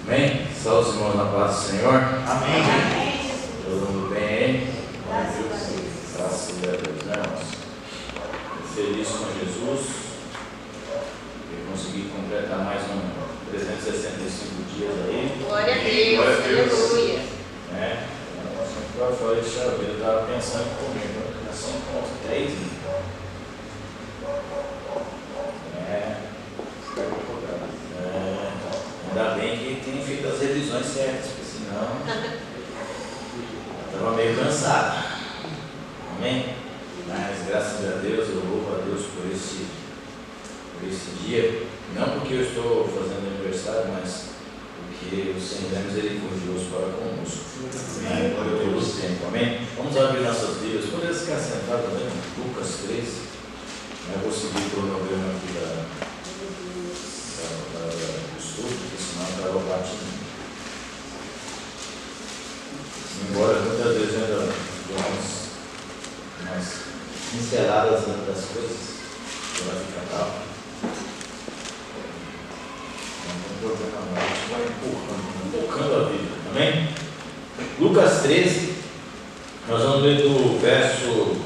Amém? Saúde os irmãos na paz do Senhor. Amém. Todo mundo bem aí? Graças a Deus, né, irmãos? Feliz com Jesus. Eu consegui completar mais 365 dias aí. Glória a Deus. Aleluia. Eu falei, eu estava pensando comigo, né? 5.3. Ainda bem que tem feito as revisões certas, porque senão estava meio cansado. Amém? Mas graças a Deus, eu louvo a Deus por esse dia. Não porque eu estou fazendo aniversário, mas porque o Senhor é misericordioso para conosco. Amém? Por todo o tempo. Amém? Vamos abrir nossas Bíblias. Podemos ficar sentados, né? Lucas 13. Eu vou seguir o cronograma aqui do estudo, porque senão eu estava batindo. Embora muitas vezes eu ainda dou umas pinceladas das coisas, ela fica tal. Não tem problema não, a gente vai empurrando a vida, amém? Lucas 13, nós vamos ler do verso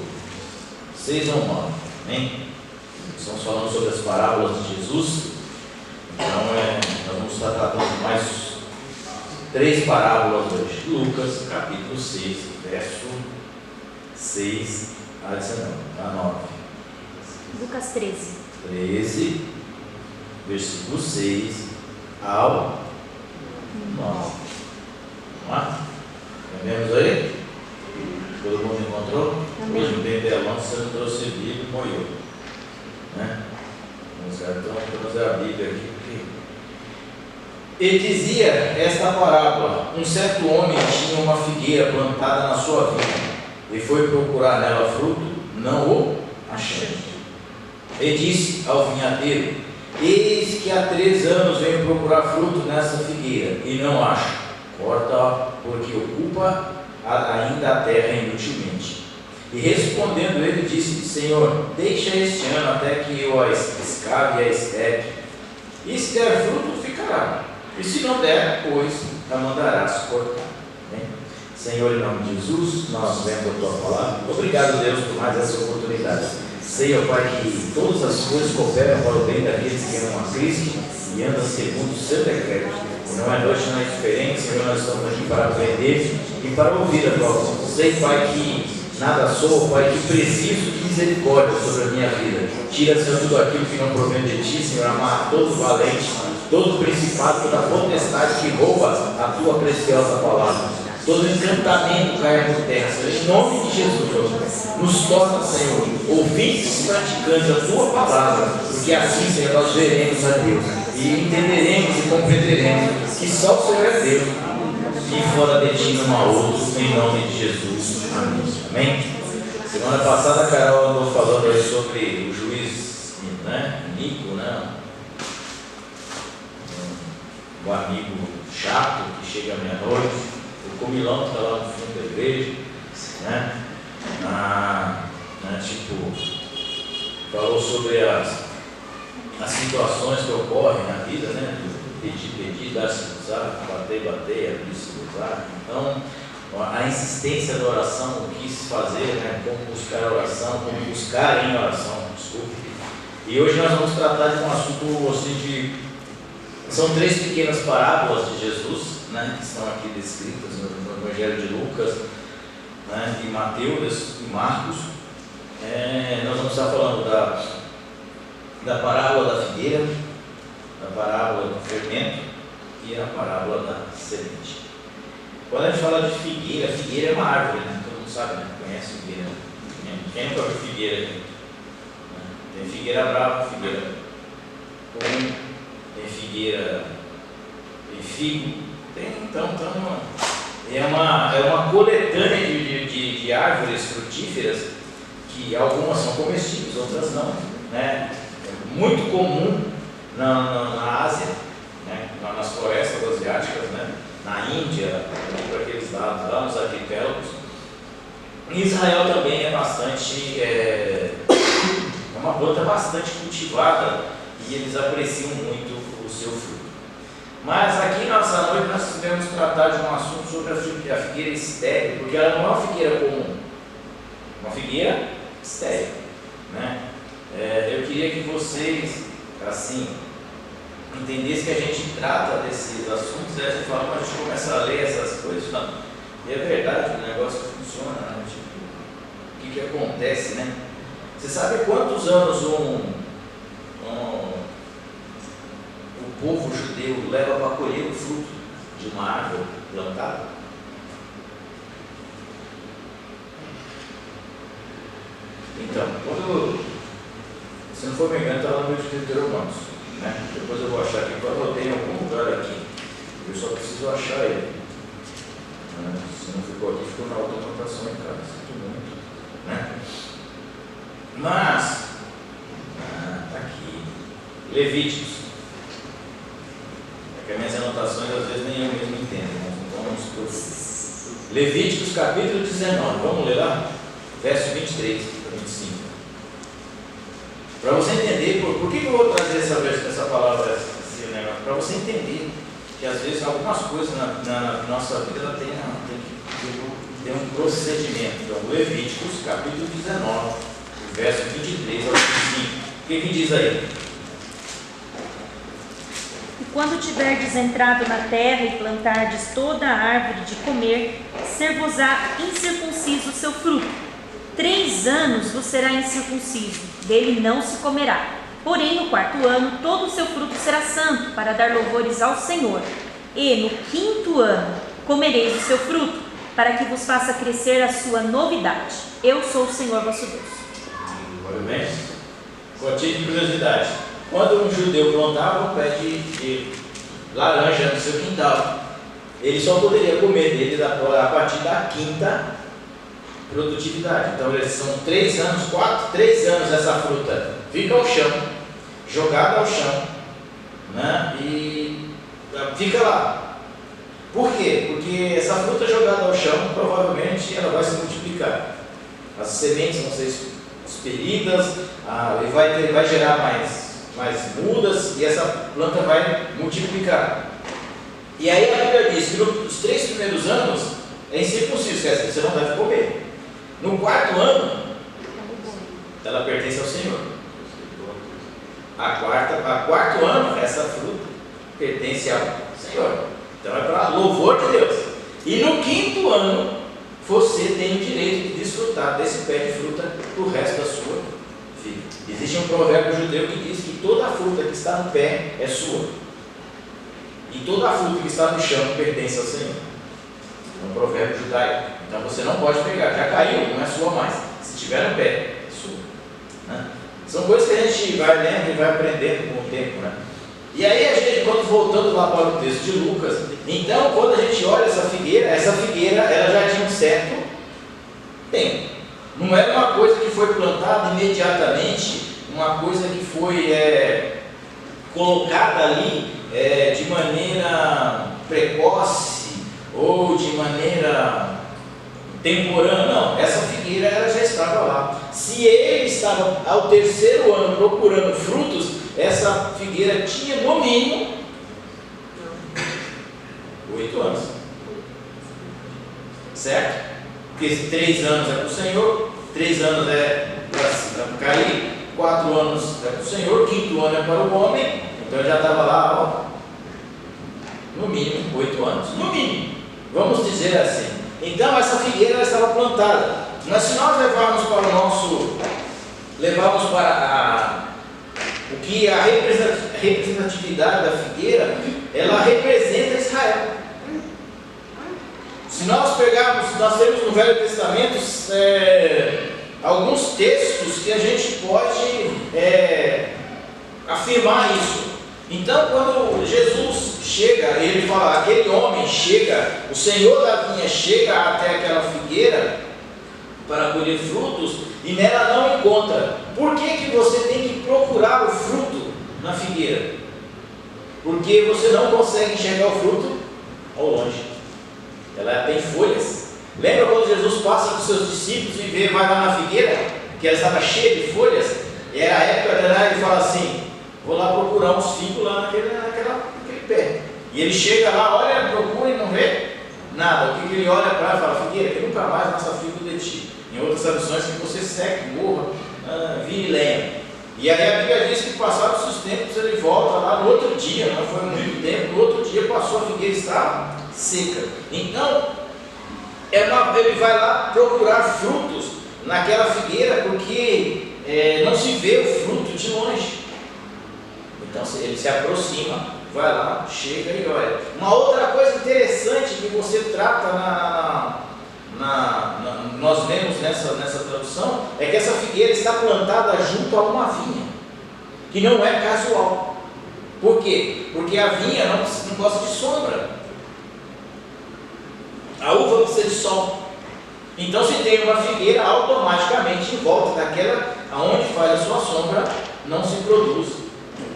6 ao 9, amém? Estamos falando sobre as parábolas de Jesus. Então, nós vamos estar tratando mais 3 parábolas hoje. Lucas, capítulo 6, verso 6 a 19, a 9. Lucas 13. 13, versículo 6 ao 9. Vamos lá? Entendemos aí? Todo mundo encontrou? Amém. Hoje bem telão, você não trouxe Bíblia e moiou, né? Então, vamos fazer a Bíblia aqui. Ele dizia esta parábola: um certo homem tinha uma figueira plantada na sua vinha e foi procurar nela fruto, não o achando. Ele disse ao vinhadeiro: eis que há 3 anos venho procurar fruto nessa figueira e não acho. Corta-a, porque ocupa ainda a terra inutilmente. E respondendo ele, disse: Senhor, deixa este ano até que eu a escave e a estepe, e se der fruto, ficará, e se não der, pois a mandarás cortar. Bem? Senhor, em nome de Jesus, nós vemos a tua palavra. Obrigado, Deus, por mais essa oportunidade. Sei, ó Pai, que todas as coisas cooperam para o bem daqueles que amam a Cristo e andam segundo o seu decreto. Não é noite, não é diferente, Senhor, nós estamos aqui para aprender e para ouvir a tua voz. Sei, Pai, que nada sou, Pai, que preciso de misericórdia sobre a minha vida. Tira, Senhor, tudo aquilo que não provém de ti, Senhor, amarra todo valente, todo principado, toda potestade que rouba a tua preciosa palavra. Todo encantamento caia por terra, Senhor, em nome de Jesus, Senhor. Nos torna, Senhor, ouvintes e praticantes da tua palavra, porque assim, Senhor, nós veremos a Deus e entenderemos e compreenderemos que só o Senhor é Deus e fora de ti não há outro, em nome de Jesus. Amém. Amém? Semana passada a Carol andou falando aí sobre o juiz, né? Nico, né? Um amigo chato que chega à meia-noite, o comilão que está lá no fundo da igreja, né? Falou sobre as situações que ocorrem na vida, né? Pedir, dar-se usar, bater, abrir-se usar. Então, a insistência da oração, o que se fazer, né? Como buscar a oração, como buscar em oração, desculpe. E hoje nós vamos tratar de um assunto assim são 3 pequenas parábolas de Jesus, né? Que estão aqui descritas no Evangelho de Lucas, né? De Mateus e Marcos. Nós vamos estar falando da parábola da figueira, da parábola do fermento e a parábola da semente. Quando a gente fala de figueira, figueira é uma árvore, né? Todo mundo sabe, né? Conhece figueira. Quem nunca viu figueira aqui? Tem figueira brava, figueira comum, tem figueira, tem figo, então é uma coletânea de árvores frutíferas, que algumas são comestíveis, outras não, né? É muito comum na Ásia, né? Nas florestas asiáticas, né? Na Índia, por aqueles lados, lá nos arquipélagos. Em Israel também é bastante, é uma planta bastante cultivada e eles apreciam muito o seu fruto. Mas aqui nessa noite nós tivemos tratar de um assunto sobre a figueira estéril, porque ela não é uma figueira comum, uma figueira estéril, né? Eu queria que vocês, assim, entendessem que a gente trata desses assuntos, e a gente fala, mas a gente começa a ler essas coisas, não. E é verdade, o negócio funciona, né? Tipo, o que acontece, né? Você sabe quantos anos o povo judeu leva para colher o fruto de uma árvore plantada? Então, se não for me engano, está lá no livro de Deuteronômio, né? Depois eu vou achar aqui, eu anotei em algum lugar aqui, eu só preciso achar ele. Se não ficou aqui, ficou na outra anotação em casa, sinto muito, né? Mas, aqui, Levíticos. É que as minhas anotações às vezes nem eu mesmo entendo, mas então não se preocupe. Levíticos capítulo 19, vamos ler lá? Verso 23 a 25. Para você entender, por que eu vou trazer essa palavra, esse negócio? Para você entender que às vezes algumas coisas na nossa vida ela tem um procedimento. Então, Levíticos capítulo 19, verso 23 ao 25. O que diz aí? E quando tiverdes entrado na terra e plantardes toda a árvore de comer, ser-vos-á incircunciso o seu fruto. 3 anos vos será incircunciso, dele não se comerá. Porém, no 4º ano, todo o seu fruto será santo, para dar louvores ao Senhor. E no 5º ano, comereis o seu fruto, para que vos faça crescer a sua novidade. Eu sou o Senhor vosso Deus. Olha bem, cotinha de curiosidade. Quando um judeu plantava um pé de laranja no seu quintal, ele só poderia comer dele a partir da 5ª produtividade. Então, eles são 3 anos, 3 anos essa fruta fica ao chão, jogada ao chão, né? E fica lá. Por quê? Porque essa fruta jogada ao chão, provavelmente ela vai se multiplicar. As sementes vão ser expelidas, e vai gerar mais mudas, e essa planta vai multiplicar. E aí a Bíblia diz que nos 3 primeiros anos é incircunciso, quer dizer, você não deve comer. No 4º ano, ela pertence ao Senhor. A 4º ano, essa fruta pertence ao Senhor. Então é para louvor de Deus. E no 5º ano, você tem o direito de desfrutar desse pé de fruta para o resto da sua vida. Existe um provérbio judeu que diz que toda a fruta que está no pé é sua. E toda a fruta que está no chão pertence ao Senhor. É um provérbio judaico. Então você não pode pegar. Já caiu, não é sua mais. Se tiver no pé, é sua. Né? São coisas que a gente vai lendo e vai aprendendo com o tempo, né? E aí a gente, quando voltando lá para o texto de Lucas, então quando a gente olha essa figueira ela já tinha um certo tempo. Não era uma coisa que foi plantada imediatamente, uma coisa que foi colocada ali de maneira precoce ou de maneira temporânea. Não, essa figueira ela já estava lá. Se ele estava ao 3º ano procurando frutos, essa figueira tinha no mínimo 8 anos, certo? Porque 3 anos é para o Senhor, 3 anos é para cair, 4 anos é para o Senhor, 5º ano é para o homem. Então ele já estava lá, no mínimo 8 anos, no mínimo, vamos dizer assim. Então essa figueira ela estava plantada. Mas se nós levarmos para o que a representatividade da figueira, ela representa Israel. Se nós pegarmos, nós temos no Velho Testamento alguns textos que a gente pode afirmar isso. Então, quando Jesus chega, ele fala, aquele homem chega, o Senhor da vinha chega até aquela figueira para colher frutos e nela não encontra. Por que você tem que procurar o fruto na figueira? Porque você não consegue enxergar o fruto ao longe. Ela tem folhas. Lembra quando Jesus passa com os seus discípulos e vai lá na figueira, que ela estava cheia de folhas? E era a época dela, ele fala assim, vou lá procurar uns figos lá naquele pé. E ele chega lá, olha, procura e não vê nada. O que ele olha para ela e fala: figueira, que nunca mais nasça figo de ti. Em outras traduções, que você seque, morra, vire lenha. E aí a Bíblia diz que passados os tempos ele volta lá no outro dia, não foi muito tempo, no outro dia passou, a figueira estava seca. Então, ele vai lá procurar frutos naquela figueira, porque não se vê o fruto de longe. Então ele se aproxima, vai lá, chega e olha. Uma outra coisa interessante que você trata nós lemos nessa tradução, é que essa figueira está plantada junto a uma vinha, que não é casual. Por quê? Porque a vinha não gosta de sombra, a uva precisa de sol. Então, se tem uma figueira, automaticamente em volta daquela aonde faz a sua sombra, não se produz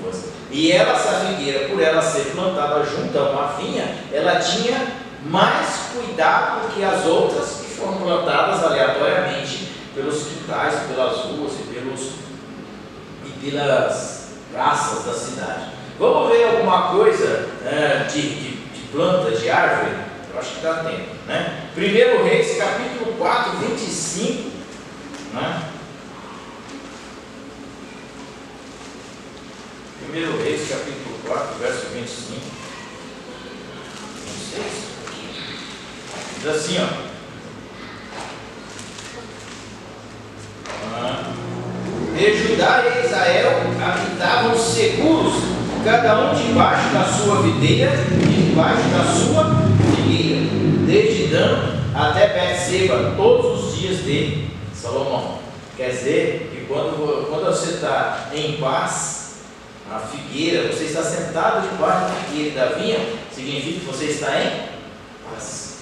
uvas. E essa figueira, por ela ser plantada junto a uma vinha, ela tinha mais cuidado do que as outras que foram plantadas aleatoriamente pelos quintais, pelas ruas e pelas praças da cidade. Vamos ver alguma coisa de planta, de árvore? Eu acho que dá tempo, né? 1 Reis, capítulo 4, 25, né? 1 Reis, capítulo 4, verso 25, 26. Diz assim, E Judá e Israel habitavam seguros, cada um debaixo da sua videira e debaixo da sua figueira, desde Dan até Berseba, todos os dias de Salomão. Quer dizer que quando você está em paz, a figueira, você está sentado debaixo da figueira e da vinha, significa que você está em paz.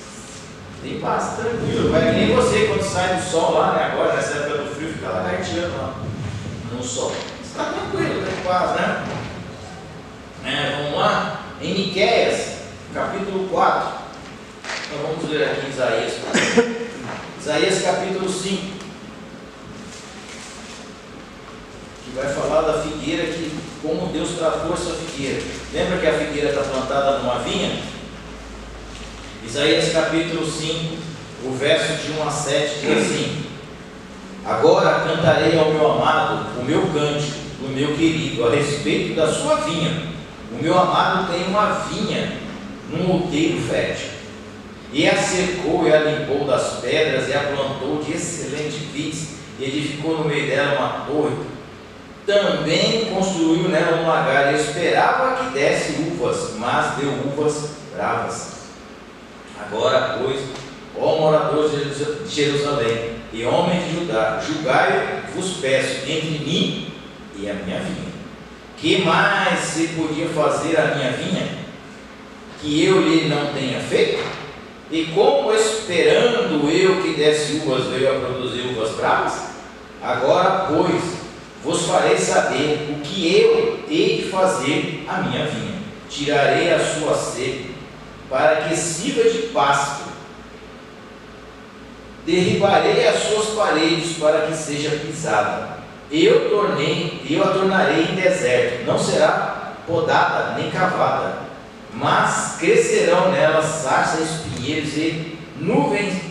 Tem paz, tranquilo. Vai que nem você quando sai do sol lá, né? Agora nessa época do frio, fica lagarteando lá no sol. Você está tranquilo, tem paz, né? Vamos lá, em Miqueias, capítulo 4. Então vamos ler aqui Isaías. Isaías capítulo 5. Que vai falar da figueira, como Deus tratou essa figueira. Lembra que a figueira está plantada numa vinha? Isaías capítulo 5, o verso de 1 a 7 diz assim: Agora cantarei ao meu amado o meu cântico, o meu querido, a respeito da sua vinha. O meu amado tem uma vinha num outeiro fértil, e a cercou e a limpou das pedras, e a plantou de excelente vides, e edificou no meio dela uma torre. Também construiu nela um lagar, e esperava que desse uvas, mas deu uvas bravas. Agora, pois, ó moradores de Jerusalém e homens de Judá, julgai-vos peço entre mim e a minha vinha. Que mais se podia fazer a minha vinha, que eu lhe não tenha feito? E como esperando eu que desse uvas, veio a produzir uvas bravas? Agora, pois, vos farei saber o que eu hei de fazer à minha vinha. Tirarei a sua sede, para que sirva de pasto. Derribarei as suas paredes, para que seja pisada. Eu a tornarei em deserto, não será podada nem cavada, mas crescerão nela sarças e espinheiros, e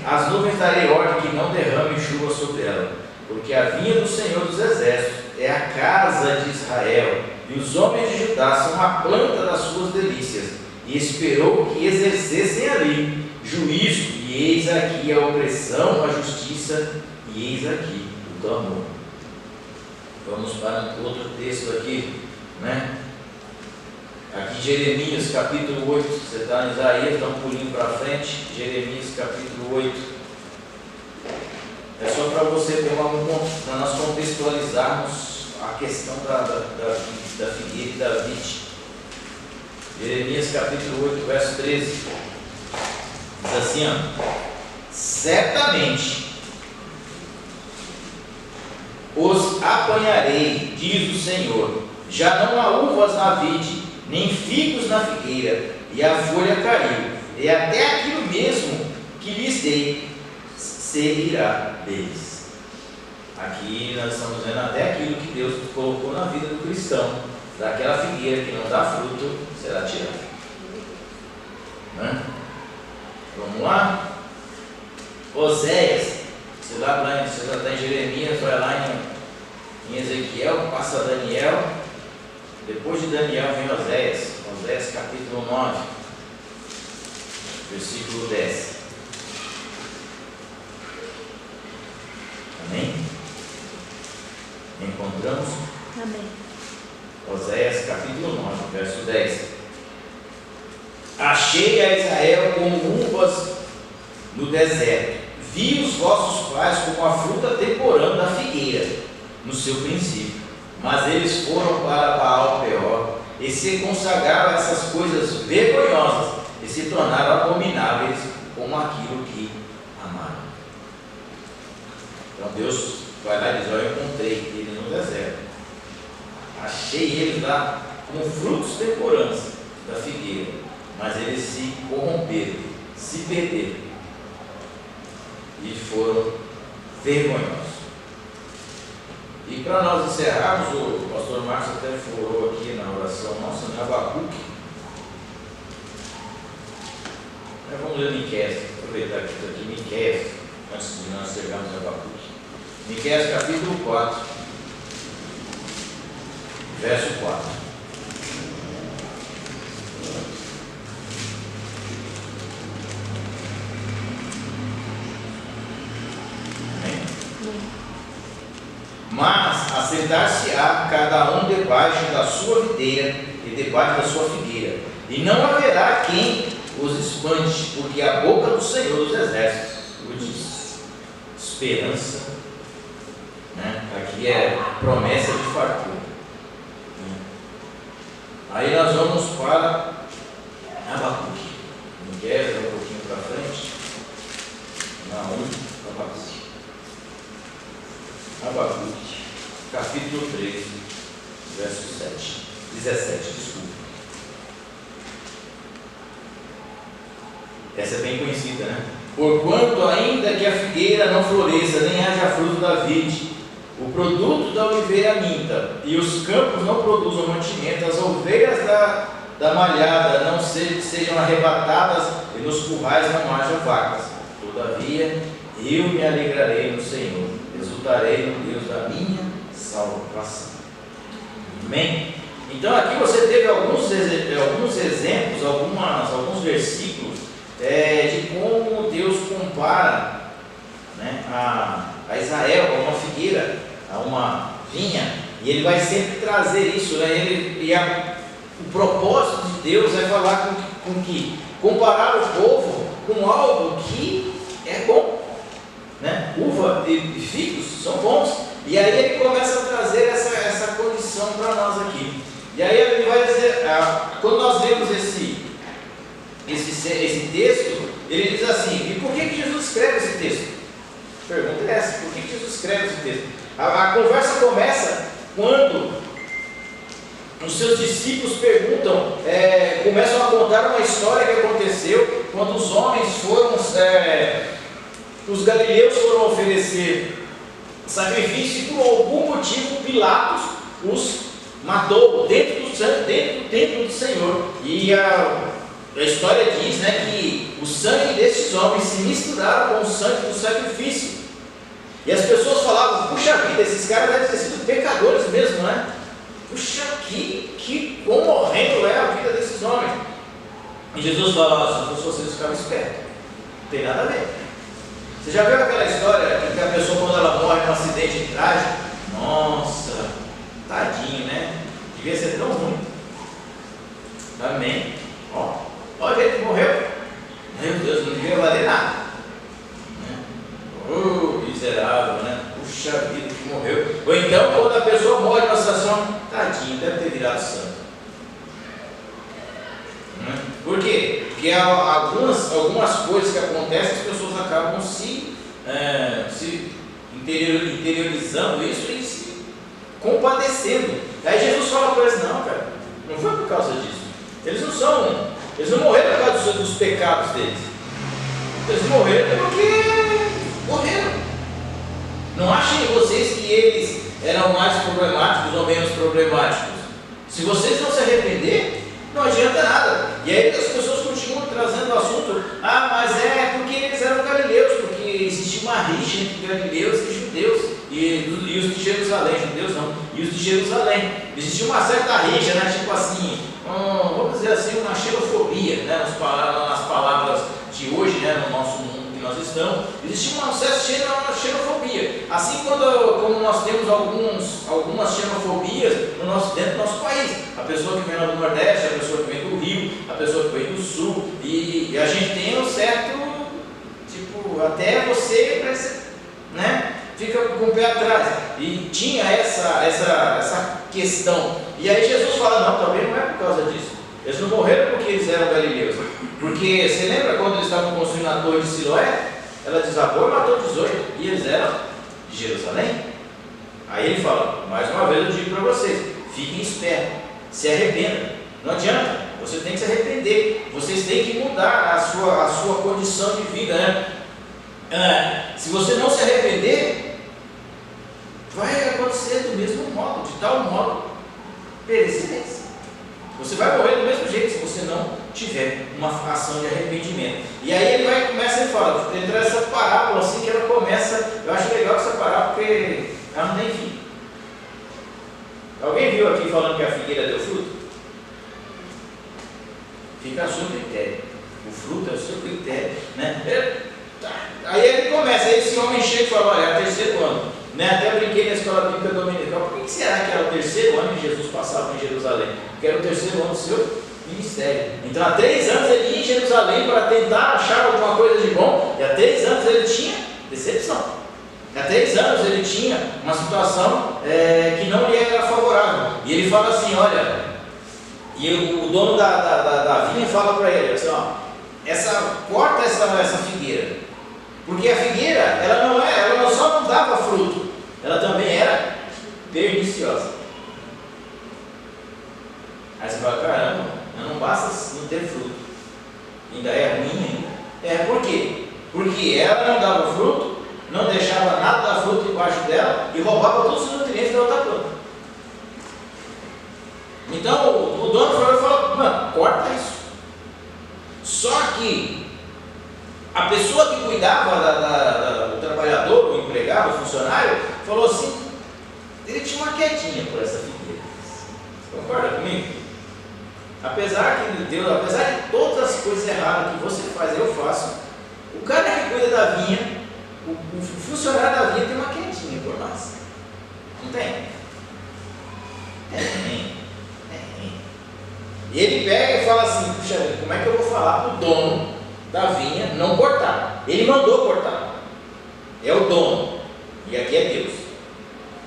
as nuvens darei ordem que não derrame chuva sobre ela, porque a vinha do Senhor dos Exércitos é a casa de Israel, e os homens de Judá são a planta das suas delícias. E esperou que exercessem ali juízo, e eis aqui a opressão, a justiça, e eis aqui o clamor. Vamos para outro texto aqui, né? Aqui Jeremias capítulo 8, você está em Isaías, dá um pulinho para frente, Jeremias capítulo 8. É só para você ter para nós contextualizarmos a questão da figueira e da vide. Jeremias capítulo 8, verso 13, diz assim, certamente os apanharei, diz o Senhor, já não há uvas na vide, nem figos na figueira, e a folha caiu, e até aquilo mesmo que lhes dei se irá deles. Aqui nós estamos vendo até aquilo que Deus colocou na vida do cristão, daquela figueira que não dá fruto, será tirada. Vamos lá? Oséias, você já está em Jeremias, vai lá em Ezequiel, passa Daniel, depois de Daniel vem Oséias, Oséias capítulo 9, versículo 10. Amém? Encontramos? Amém. Oséias capítulo 9, verso 10. Achei a Israel como uvas no deserto, vi os vossos pais como a fruta temporã da figueira no seu princípio, mas eles foram para Baal Peor e se consagraram a essas coisas vergonhosas e se tornaram abomináveis como aquilo que amaram. Então Deus vai lá e diz: eu encontrei eles no deserto, achei eles lá como frutos temporãs da figueira, mas eles se corromperam, se perderam e foram vergonhosos. E para nós encerrarmos, o pastor Márcio até falou aqui na oração nossa, em Abacuque. Vamos ler Miqueias, aproveitar que está aqui, Miqueias, antes de nós chegarmos a Abacuque. Miqueias capítulo 4, verso 4. Mas assentar-se-á cada um debaixo da sua videira e debaixo da sua figueira, e não haverá quem os espante, porque a boca do Senhor dos Exércitos o diz. Esperança, né? Aqui é promessa de fartura. Aí nós vamos para Abacuque. Miqueias, um pouquinho para frente. Abacuque, capítulo 13, verso 17, desculpa. Essa é bem conhecida, né? Porquanto ainda que a figueira não floresça, nem haja fruto da vide, o produto da oliveira minta, e os campos não produzam mantimento, as ovelhas da malhada não sejam arrebatadas, e nos currais não haja vacas. Todavia, eu me alegrarei no Senhor, exultarei no Deus da minha salvação. Amém? Então aqui você teve alguns exemplos, alguns versículos de como Deus compara, né, a Israel, a uma figueira, a uma vinha, e ele vai sempre trazer isso, né? O propósito de Deus é falar com que comparar o povo com algo que é bom, né? Uva e figos são bons, e aí ele começa a trazer essa condição para nós aqui. E aí ele vai dizer, quando nós lemos esse texto, ele diz assim: e por que Jesus escreve esse texto? A pergunta é essa: por que Jesus escreve esse texto? A conversa começa quando os seus discípulos perguntam, começam a contar uma história que aconteceu quando os homens foram, os galileus foram oferecer sacrifício, e por algum motivo Pilatos os matou dentro do templo do Senhor. E a história diz, né, que o sangue desses homens se misturaram com o sangue do sacrifício. E as pessoas falavam: puxa vida, esses caras devem ter sido pecadores mesmo, né? Puxa, que quão horrendo é a vida desses homens. E Jesus fala: se fosse vocês, ficavam espertos, não tem nada a ver. Você já viu aquela história que a pessoa, quando ela morre num acidente de trágico, nossa, tadinho, né? Devia ser tão ruim. Amém. Olha o jeito que morreu. Meu Deus, não devia valer nada. Miserável, né? Puxa vida, que morreu. Ou então, quando a pessoa morre numa situação, tadinho, deve ter virado santo. Por quê? Porque algumas coisas que acontecem, as pessoas acabam se interiorizando isso e se compadecendo. Aí Jesus fala para eles: não, cara, não foi por causa disso. Eles não morreram por causa dos pecados deles. Eles morreram porque morreram. Não achem vocês que eles eram mais problemáticos ou menos problemáticos. Se vocês não se arrepender, não adianta nada. E aí as pessoas continuam trazendo o assunto: mas é porque eles eram galileus, porque existia uma rixa entre galileus e judeus, e os de Jerusalém, judeus não, e os de Jerusalém. Existia uma certa rixa, né? Tipo assim, vamos dizer assim, uma xenofobia, né? Nas palavras de hoje, né? No nosso mundo que nós estamos, existia uma certa xenofobia. Assim como nós temos algumas xenofobias dentro do nosso país. A pessoa que vem lá do Nordeste, a pessoa que vem do Rio, a pessoa que vem do Sul, e a gente tem um certo, tipo, até você, né? Fica com o pé atrás. E tinha essa questão. E aí Jesus fala, não, também não é por causa disso. Eles não morreram porque eles eram galileus. Porque, você lembra quando eles estavam construindo a torre de Siloé? Ela desabou e matou 18. E eles eram de Jerusalém. Aí ele fala, mais uma vez eu digo para vocês, fiquem espertos, se arrependam. Não adianta, você tem que se arrepender. Vocês têm que mudar a sua condição de vida, né? Se você não se arrepender, vai acontecer do mesmo modo, de tal modo, perecerez. Você vai morrer do mesmo jeito se você não tiver uma ação de arrependimento. E aí ele fala, ele traz essa parábola assim que ela começa. Eu acho legal essa parábola porque ela não tem fim. Alguém viu aqui falando que a figueira deu fruto? Fica a seu critério. O fruto é o seu critério, né? Aí ele começa, aí esse homem chega e fala, olha, é o terceiro ano, né? Até brinquei na escola bíblica dominical, por que será que era o terceiro ano que Jesus passava em Jerusalém? Porque era o terceiro ano do seu ministério. Então há 3 anos ele ia em Jerusalém para tentar achar alguma coisa de bom, e há 3 anos ele tinha decepção. Há 3 anos ele tinha uma situação que não lhe era favorável. E ele fala assim, olha, e o dono da vinha fala para ele, assim, ó, corta essa figueira. Porque a figueira, ela só não dava fruto, ela também era perniciosa. Aí você fala, caramba, não basta não ter fruto, ainda é ruim ainda. Por quê? Porque ela não dava fruto, não deixava nada dar fruto embaixo dela e roubava todos os nutrientes da outra planta. Então o dono falou, mano, corta isso. Só que a pessoa que cuidava do trabalhador, o empregado, o funcionário, falou assim, ele tinha uma quedinha por essa figueira. Você concorda comigo? Apesar de todas as coisas erradas que você faz, eu faço, o cara que cuida da vinha, o funcionário da vinha tem uma quedinha por nós. Não tem? Tem. E ele pega e fala assim, puxa, como é que eu vou falar para o dono da vinha não cortar? Ele mandou cortar. É o dono. E aqui é Deus.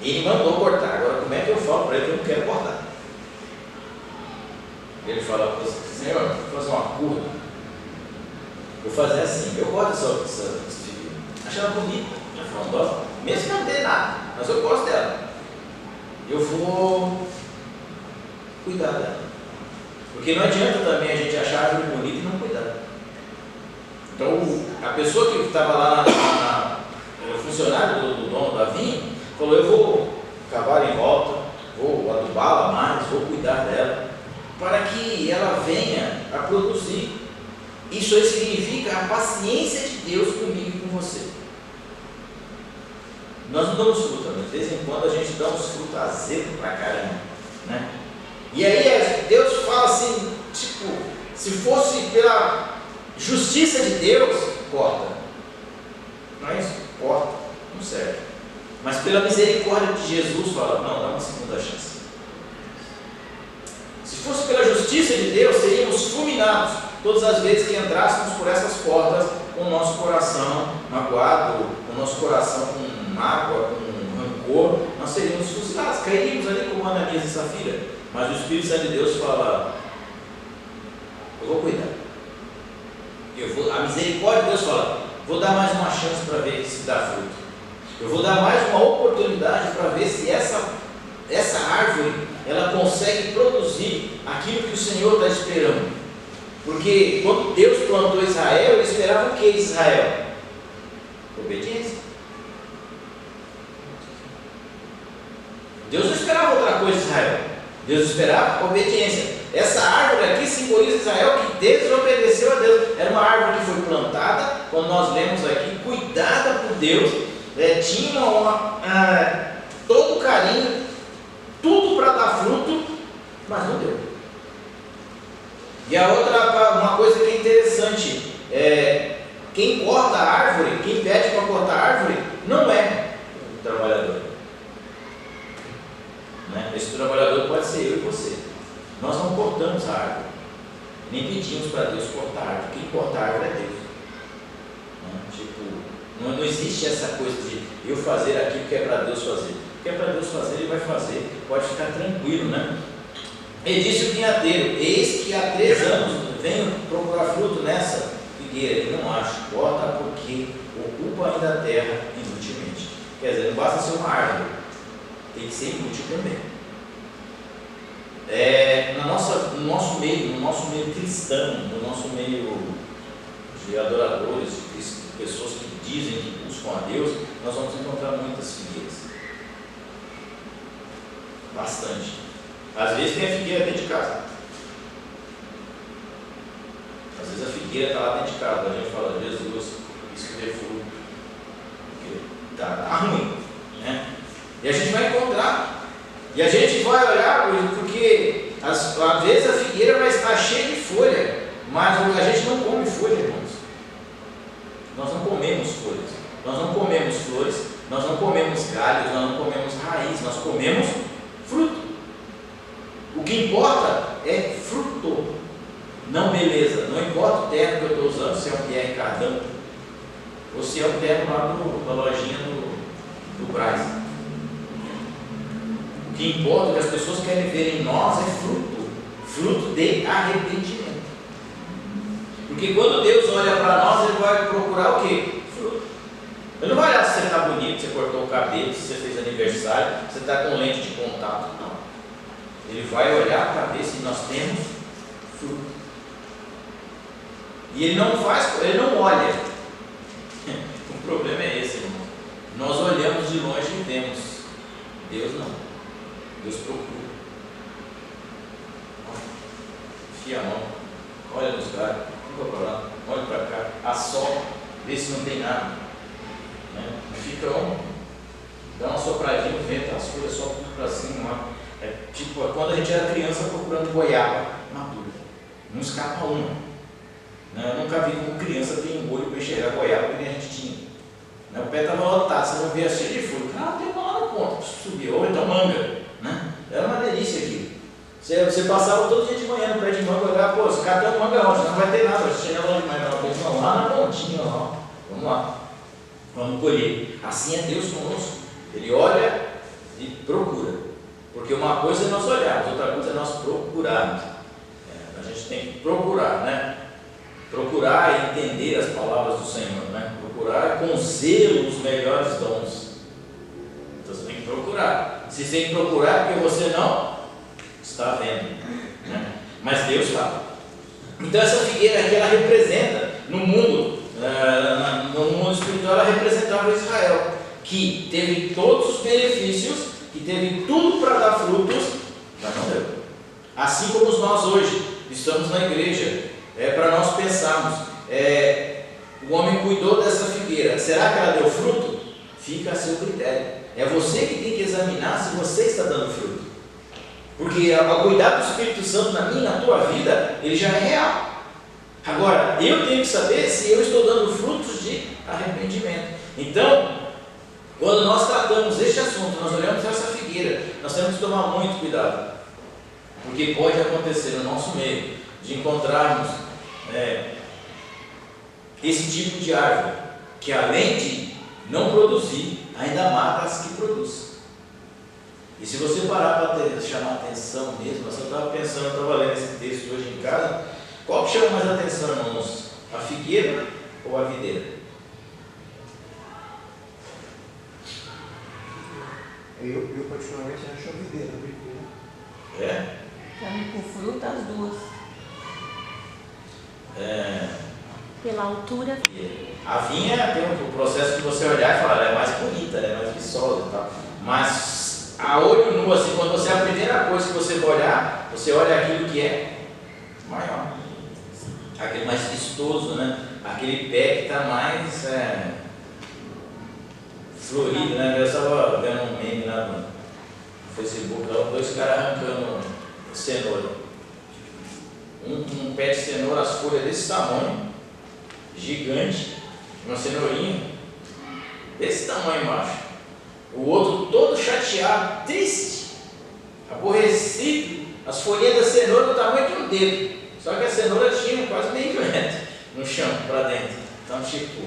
Ele mandou cortar. Agora como é que eu falo para ele que eu não quero cortar? Ele fala, Senhor, vou fazer uma curva. Vou fazer assim. Eu gosto dessa figura. Acho ela bonita, frondosa. Mesmo que não tenha nada, mas eu gosto dela. Eu vou cuidar dela. Porque não adianta também a gente achar a árvore bonita e não cuidar. Então, a pessoa que estava lá, o funcionário do dono da vinha, falou, eu vou cavar em volta, vou adubá-la mais, vou cuidar dela, para que ela venha a produzir. Isso aí significa a paciência de Deus comigo e com você. Nós não damos fruta, mas de vez em quando a gente dá uns frutos azedos pra caramba, né? E aí Deus fala assim, tipo, se fosse pela justiça de Deus, corta. Mas corta, não serve. Mas pela misericórdia de Jesus, fala, não, dá uma segunda chance. Se fosse pela justiça de Deus, seríamos fulminados todas as vezes que entrássemos por essas portas com o nosso coração magoado, com o nosso coração com mágoa, com rancor, nós seríamos fuzilados, cairíamos ali como Ananias e Safira. Mas o Espírito Santo de Deus fala, eu vou cuidar. A misericórdia de Deus fala, vou dar mais uma chance para ver se dá fruto. Eu vou dar mais uma oportunidade para ver se essa árvore ela consegue produzir aquilo que o Senhor está esperando. Porque quando Deus plantou Israel, ele esperava o que de Israel? Obediência. Deus não esperava outra coisa de Israel. Deus esperava obediência. Essa árvore aqui simboliza Israel que desobedeceu a Deus. Era uma árvore que foi plantada, quando nós lemos aqui, cuidada por Deus, tinha todo carinho, tudo para dar fruto, mas não deu. E a outra, uma coisa que é interessante, quem corta a árvore, quem pede para cortar a árvore, não é o trabalhador. Né? Esse trabalhador pode ser eu e você. Nós não cortamos a árvore, nem pedimos para Deus cortar a árvore. Quem corta a árvore é Deus. Né? Tipo, não existe essa coisa de eu fazer aquilo que é para Deus fazer. O que é para Deus fazer, Ele vai fazer. Pode ficar tranquilo, né? E disse o vinhadeiro: eis que há 3 anos venho procurar fruto nessa figueira e não acho. Corta porque ocupa ainda a terra inutilmente. Quer dizer, não basta ser uma árvore, tem que ser inútil também. No nosso meio cristão, no nosso meio de adoradores, de pessoas que dizem que buscam a Deus, nós vamos encontrar muitas figueiras. Bastante. Às vezes tem a figueira dentro de casa. Às vezes a figueira está lá dentro de casa. A gente fala: Jesus, isso que é fruto. Está ruim. Né? E a gente vai encontrar. E a gente vai olhar, porque às vezes a figueira vai estar cheia de folha, mas a gente não come folha, irmãos. Nós não comemos folhas. Nós não comemos flores. Nós não comemos galhos. Nós não comemos raiz. Nós comemos fruto. O que importa é fruto, não beleza. Não importa o terno que eu estou usando, se é um Pierre Cardin ou se é um terno lá da lojinha do Brás. O que importa, o que as pessoas querem ver em nós é fruto de arrependimento. Porque quando Deus olha para nós, Ele vai procurar o quê? Fruto. Ele não vai olhar se você está bonito, se você cortou o cabelo, se você fez aniversário, se você está com lente de contato. Não. Ele vai olhar para ver se nós temos fruto. E Ele não olha. O problema é esse, irmão. Nós olhamos de longe e vemos. Deus não. Deus procura. Enfia a mão. Olha nos caras. Fica para lá. Olha para cá. Assola. Vê se não tem nada. Né? Fica dá uma sopradinha, o vento, as folhas só tudo para cima. Tipo quando a gente era criança procurando goiaba madura. Não escapa uma. Né? Eu nunca vi como criança tem um olho para enxergar goiaba que nem a gente tinha. Né? O pé estava lotado, você não via cheio de folha. Ah, tem uma lá na ponta, subiu. Ou então manga. Né? Era uma delícia aqui. Você passava todo dia de manhã no pé de manga, olhava, pô, se catando manga onde? Não vai ter nada, você chega longe mais não, lá na pontinha, ó. Vamos lá. Vamos colher. Assim é Deus conosco. Ele olha e procura. Porque uma coisa é nós olharmos, outra coisa é nós procurarmos. A gente tem que procurar, né? Procurar e entender as palavras do Senhor, né? Procurar com zelo os melhores dons. Então você tem que procurar. Se você tem que procurar é porque você não está vendo, né? Mas Deus está. Então essa figueira aqui, ela representa no mundo espiritual, ela representava Israel, que teve todos os benefícios, que teve tudo para dar frutos, mas não deu. Assim como nós hoje estamos na igreja, para nós pensarmos, o homem cuidou dessa figueira, será que ela deu fruto? Fica a seu critério. É você que tem que examinar se você está dando fruto. Porque ao cuidar do Espírito Santo na minha e na tua vida, ele já é real. Agora, eu tenho que saber se eu estou dando frutos de arrependimento. Então, quando nós tratamos este assunto, nós olhamos para essa figueira, nós temos que tomar muito cuidado. Porque pode acontecer no nosso meio de encontrarmos esse tipo de árvore, que além de não produzir, ainda mata as que produzem. E se você parar para chamar atenção mesmo, você estava pensando, eu estava lendo esse texto hoje em casa, qual que chama mais atenção, irmãos? A figueira ou a videira? Eu particularmente acho a videira. É? Carne com fruta, as duas. Pela altura. A vinha tem um processo que você olhar e falar, ela é mais bonita, ela é mais viçosa e tal. Mas a olho nu, assim, quando você é a primeira coisa que você vai olhar, você olha aquilo que é maior, aquele mais vistoso, né? Aquele pé que está mais florido, né? Eu estava vendo um meme lá no Facebook, dois caras arrancando cenoura. Um pé de cenoura, as folhas desse tamanho, gigante, uma cenourinha desse tamanho embaixo. O outro todo chateado, triste, aborrecido, as folhinhas da cenoura do tamanho de um dedo. Só que a cenoura tinha quase meio metro no chão, para dentro. Então, tipo,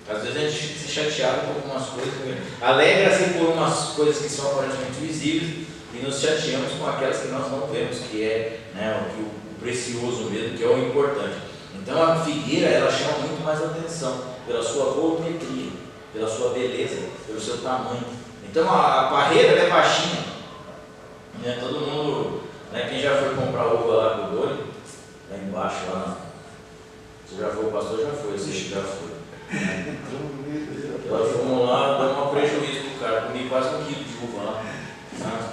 às vezes a gente fica se chateado com algumas coisas, alegra-se por umas coisas que são aparentemente visíveis e nos chateamos com aquelas que nós não vemos, que é, né, o precioso mesmo, que é o importante. Então a figueira, ela chama muito mais atenção pela sua volumetria, pela sua beleza, pelo seu tamanho. Então a parreira, ela é baixinha, né? Todo mundo, né, quem já foi comprar uva lá com o doido, lá embaixo, lá você já foi, o pastor já foi, você já foi. Nós fomos lá, dando um prejuízo pro cara, comi quase 1 quilo de uva lá.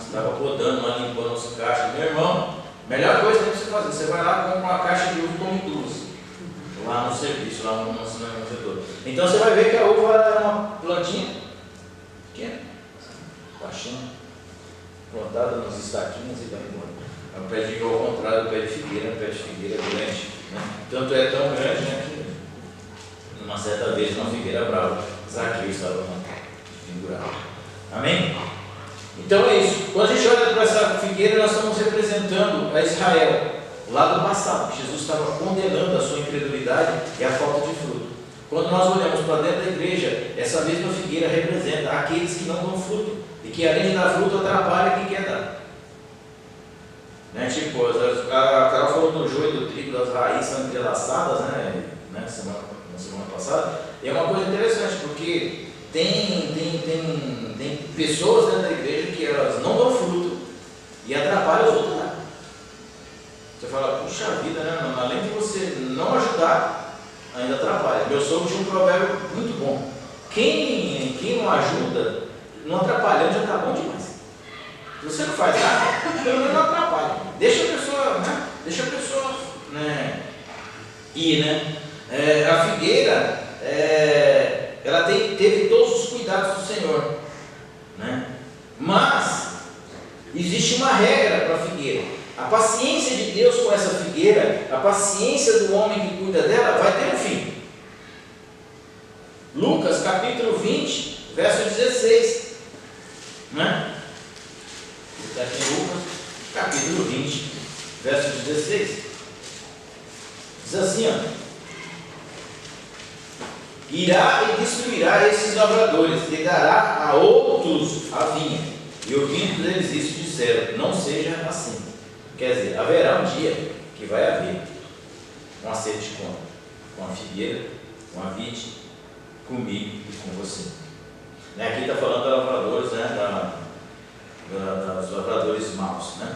Estava podando lá, limpando os caixas. Meu irmão, melhor coisa que você fazer, você vai lá compra uma caixa de uva e come 2 lá no serviço, lá no setor. Então você vai ver que a uva é uma plantinha pequena, baixinha, plantada nos estaquinhos e vai embora. É um pé de ao contrário do pé de figueira, é grande, né? Tanto é tão grande, né, que uma certa vez uma figueira brava, Zaqueu estava pendurado. Amém? Então é isso. Quando a gente olha para essa figueira, nós estamos representando a Israel lá do passado. Jesus estava condenando a sua incredulidade e a falta de fruto. Quando nós olhamos para dentro da igreja, essa mesma figueira representa aqueles que não dão fruto e que, além de dar fruto, atrapalha quem quer dar. Né? Tipo, a Carol falou do joio e do trigo, das raízes são entrelaçadas, né? Na semana passada. E é uma coisa interessante, porque tem pessoas dentro da igreja que elas não dão fruto e atrapalham os outros. Né? Você fala, puxa vida, né? Além de você não ajudar, ainda atrapalha. Meu sogro tinha um provérbio muito bom. Quem não ajuda, não atrapalhando, já está bom demais. Se você não faz nada, pelo menos não atrapalha. Deixa a pessoa, né, ir, né? A figueira, ela teve todos os cuidados do Senhor, né? Mas existe uma regra para a figueira. A paciência de Deus com essa figueira, a paciência do homem que cuida dela, vai ter um fim. Lucas capítulo 20, verso 16, né? Está aqui em Lucas capítulo 20, verso 16. Diz assim, ó: irá e destruirá esses lavradores, e dará a outros a vinha. E ouvindo deles isso disseram, não seja assim. Quer dizer, haverá um dia que vai haver um acerto de conta com a figueira, com a vide, comigo e com você. Né? Aqui está falando de lavradores, né? Dos lavradores maus, né?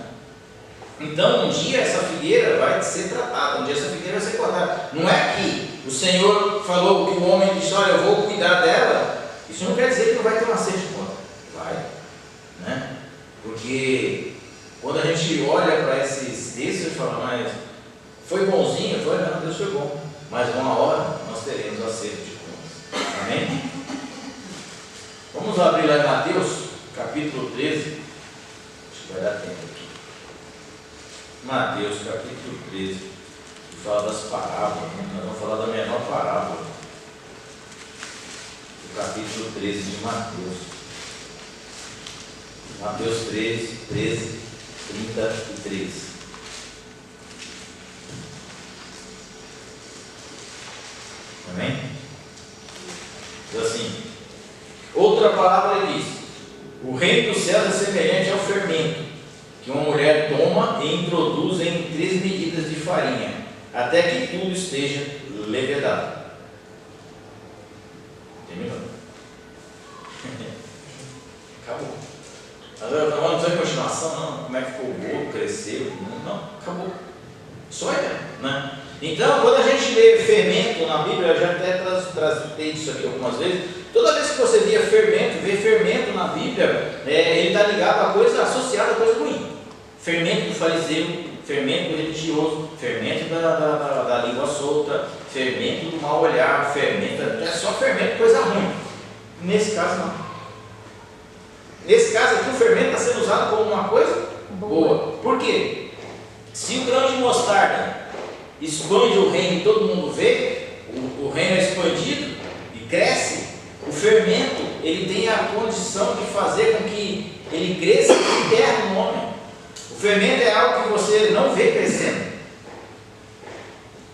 Então um dia essa figueira vai ser tratada, um dia essa figueira vai ser cortada. Não é que o Senhor falou que o homem disse, olha, eu vou cuidar dela. Isso não quer dizer que não vai ter um acerto de conta. Vai, né? Porque quando a gente olha para esses textos, a gente fala, mas foi bonzinho? Foi, não, Deus foi bom. Mas uma hora nós teremos acerto de contas. Amém? Vamos abrir lá em Mateus, capítulo 13. Acho que vai dar tempo aqui. Mateus, capítulo 13. Que fala das parábolas. Nós vamos falar da menor parábola. O capítulo 13 de Mateus. Mateus 13, 33. Amém? Diz assim: outra palavra diz: o reino dos céus é semelhante ao fermento que uma mulher toma e introduz em 3 medidas de farinha, até que tudo esteja levedado. Terminou. Acabou. Não tem continuação, não. Como é que ficou o bolo, cresceu? Não, acabou. Só é, né? Então, quando a gente lê fermento na Bíblia, eu já até trazei isso aqui algumas vezes. Toda vez que você vê fermento na Bíblia, ele está ligado a coisa associada a coisa ruim. Fermento do fariseu, fermento do religioso, fermento da língua solta, fermento do mau olhar, fermento, é só fermento, coisa ruim. Nesse caso não. Nesse caso aqui o fermento está sendo usado como uma coisa boa. Por quê? Se o grão de mostarda expande o reino e todo mundo vê, o reino é expandido e cresce, o fermento ele tem a condição de fazer com que ele cresça e terra no homem. O fermento é algo que você não vê crescendo.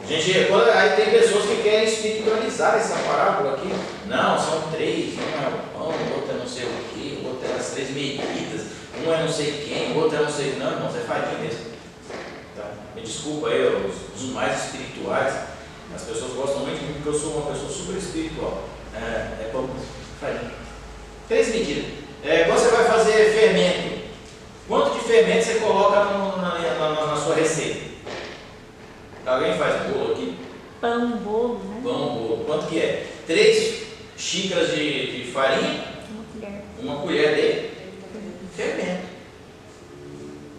Gente, aí tem pessoas que querem espiritualizar essa parábola aqui. Não, são três, um é o pão, o outro é não sei o que, o outro é as 3 medidas, um é não sei quem, o outro é não sei. Não, irmão, você faz mesmo. Então, me desculpa aí, os mais espirituais, as pessoas gostam muito de mim porque eu sou uma pessoa super espiritual. É pão, farinha. 3 medidas. Quando você vai fazer fermento, quanto de fermento você coloca na sua receita? Alguém faz bolo aqui? Pão, bolo, né? Pão, bolo. Quanto que é? 3 xícaras de farinha? Uma colher de fermento.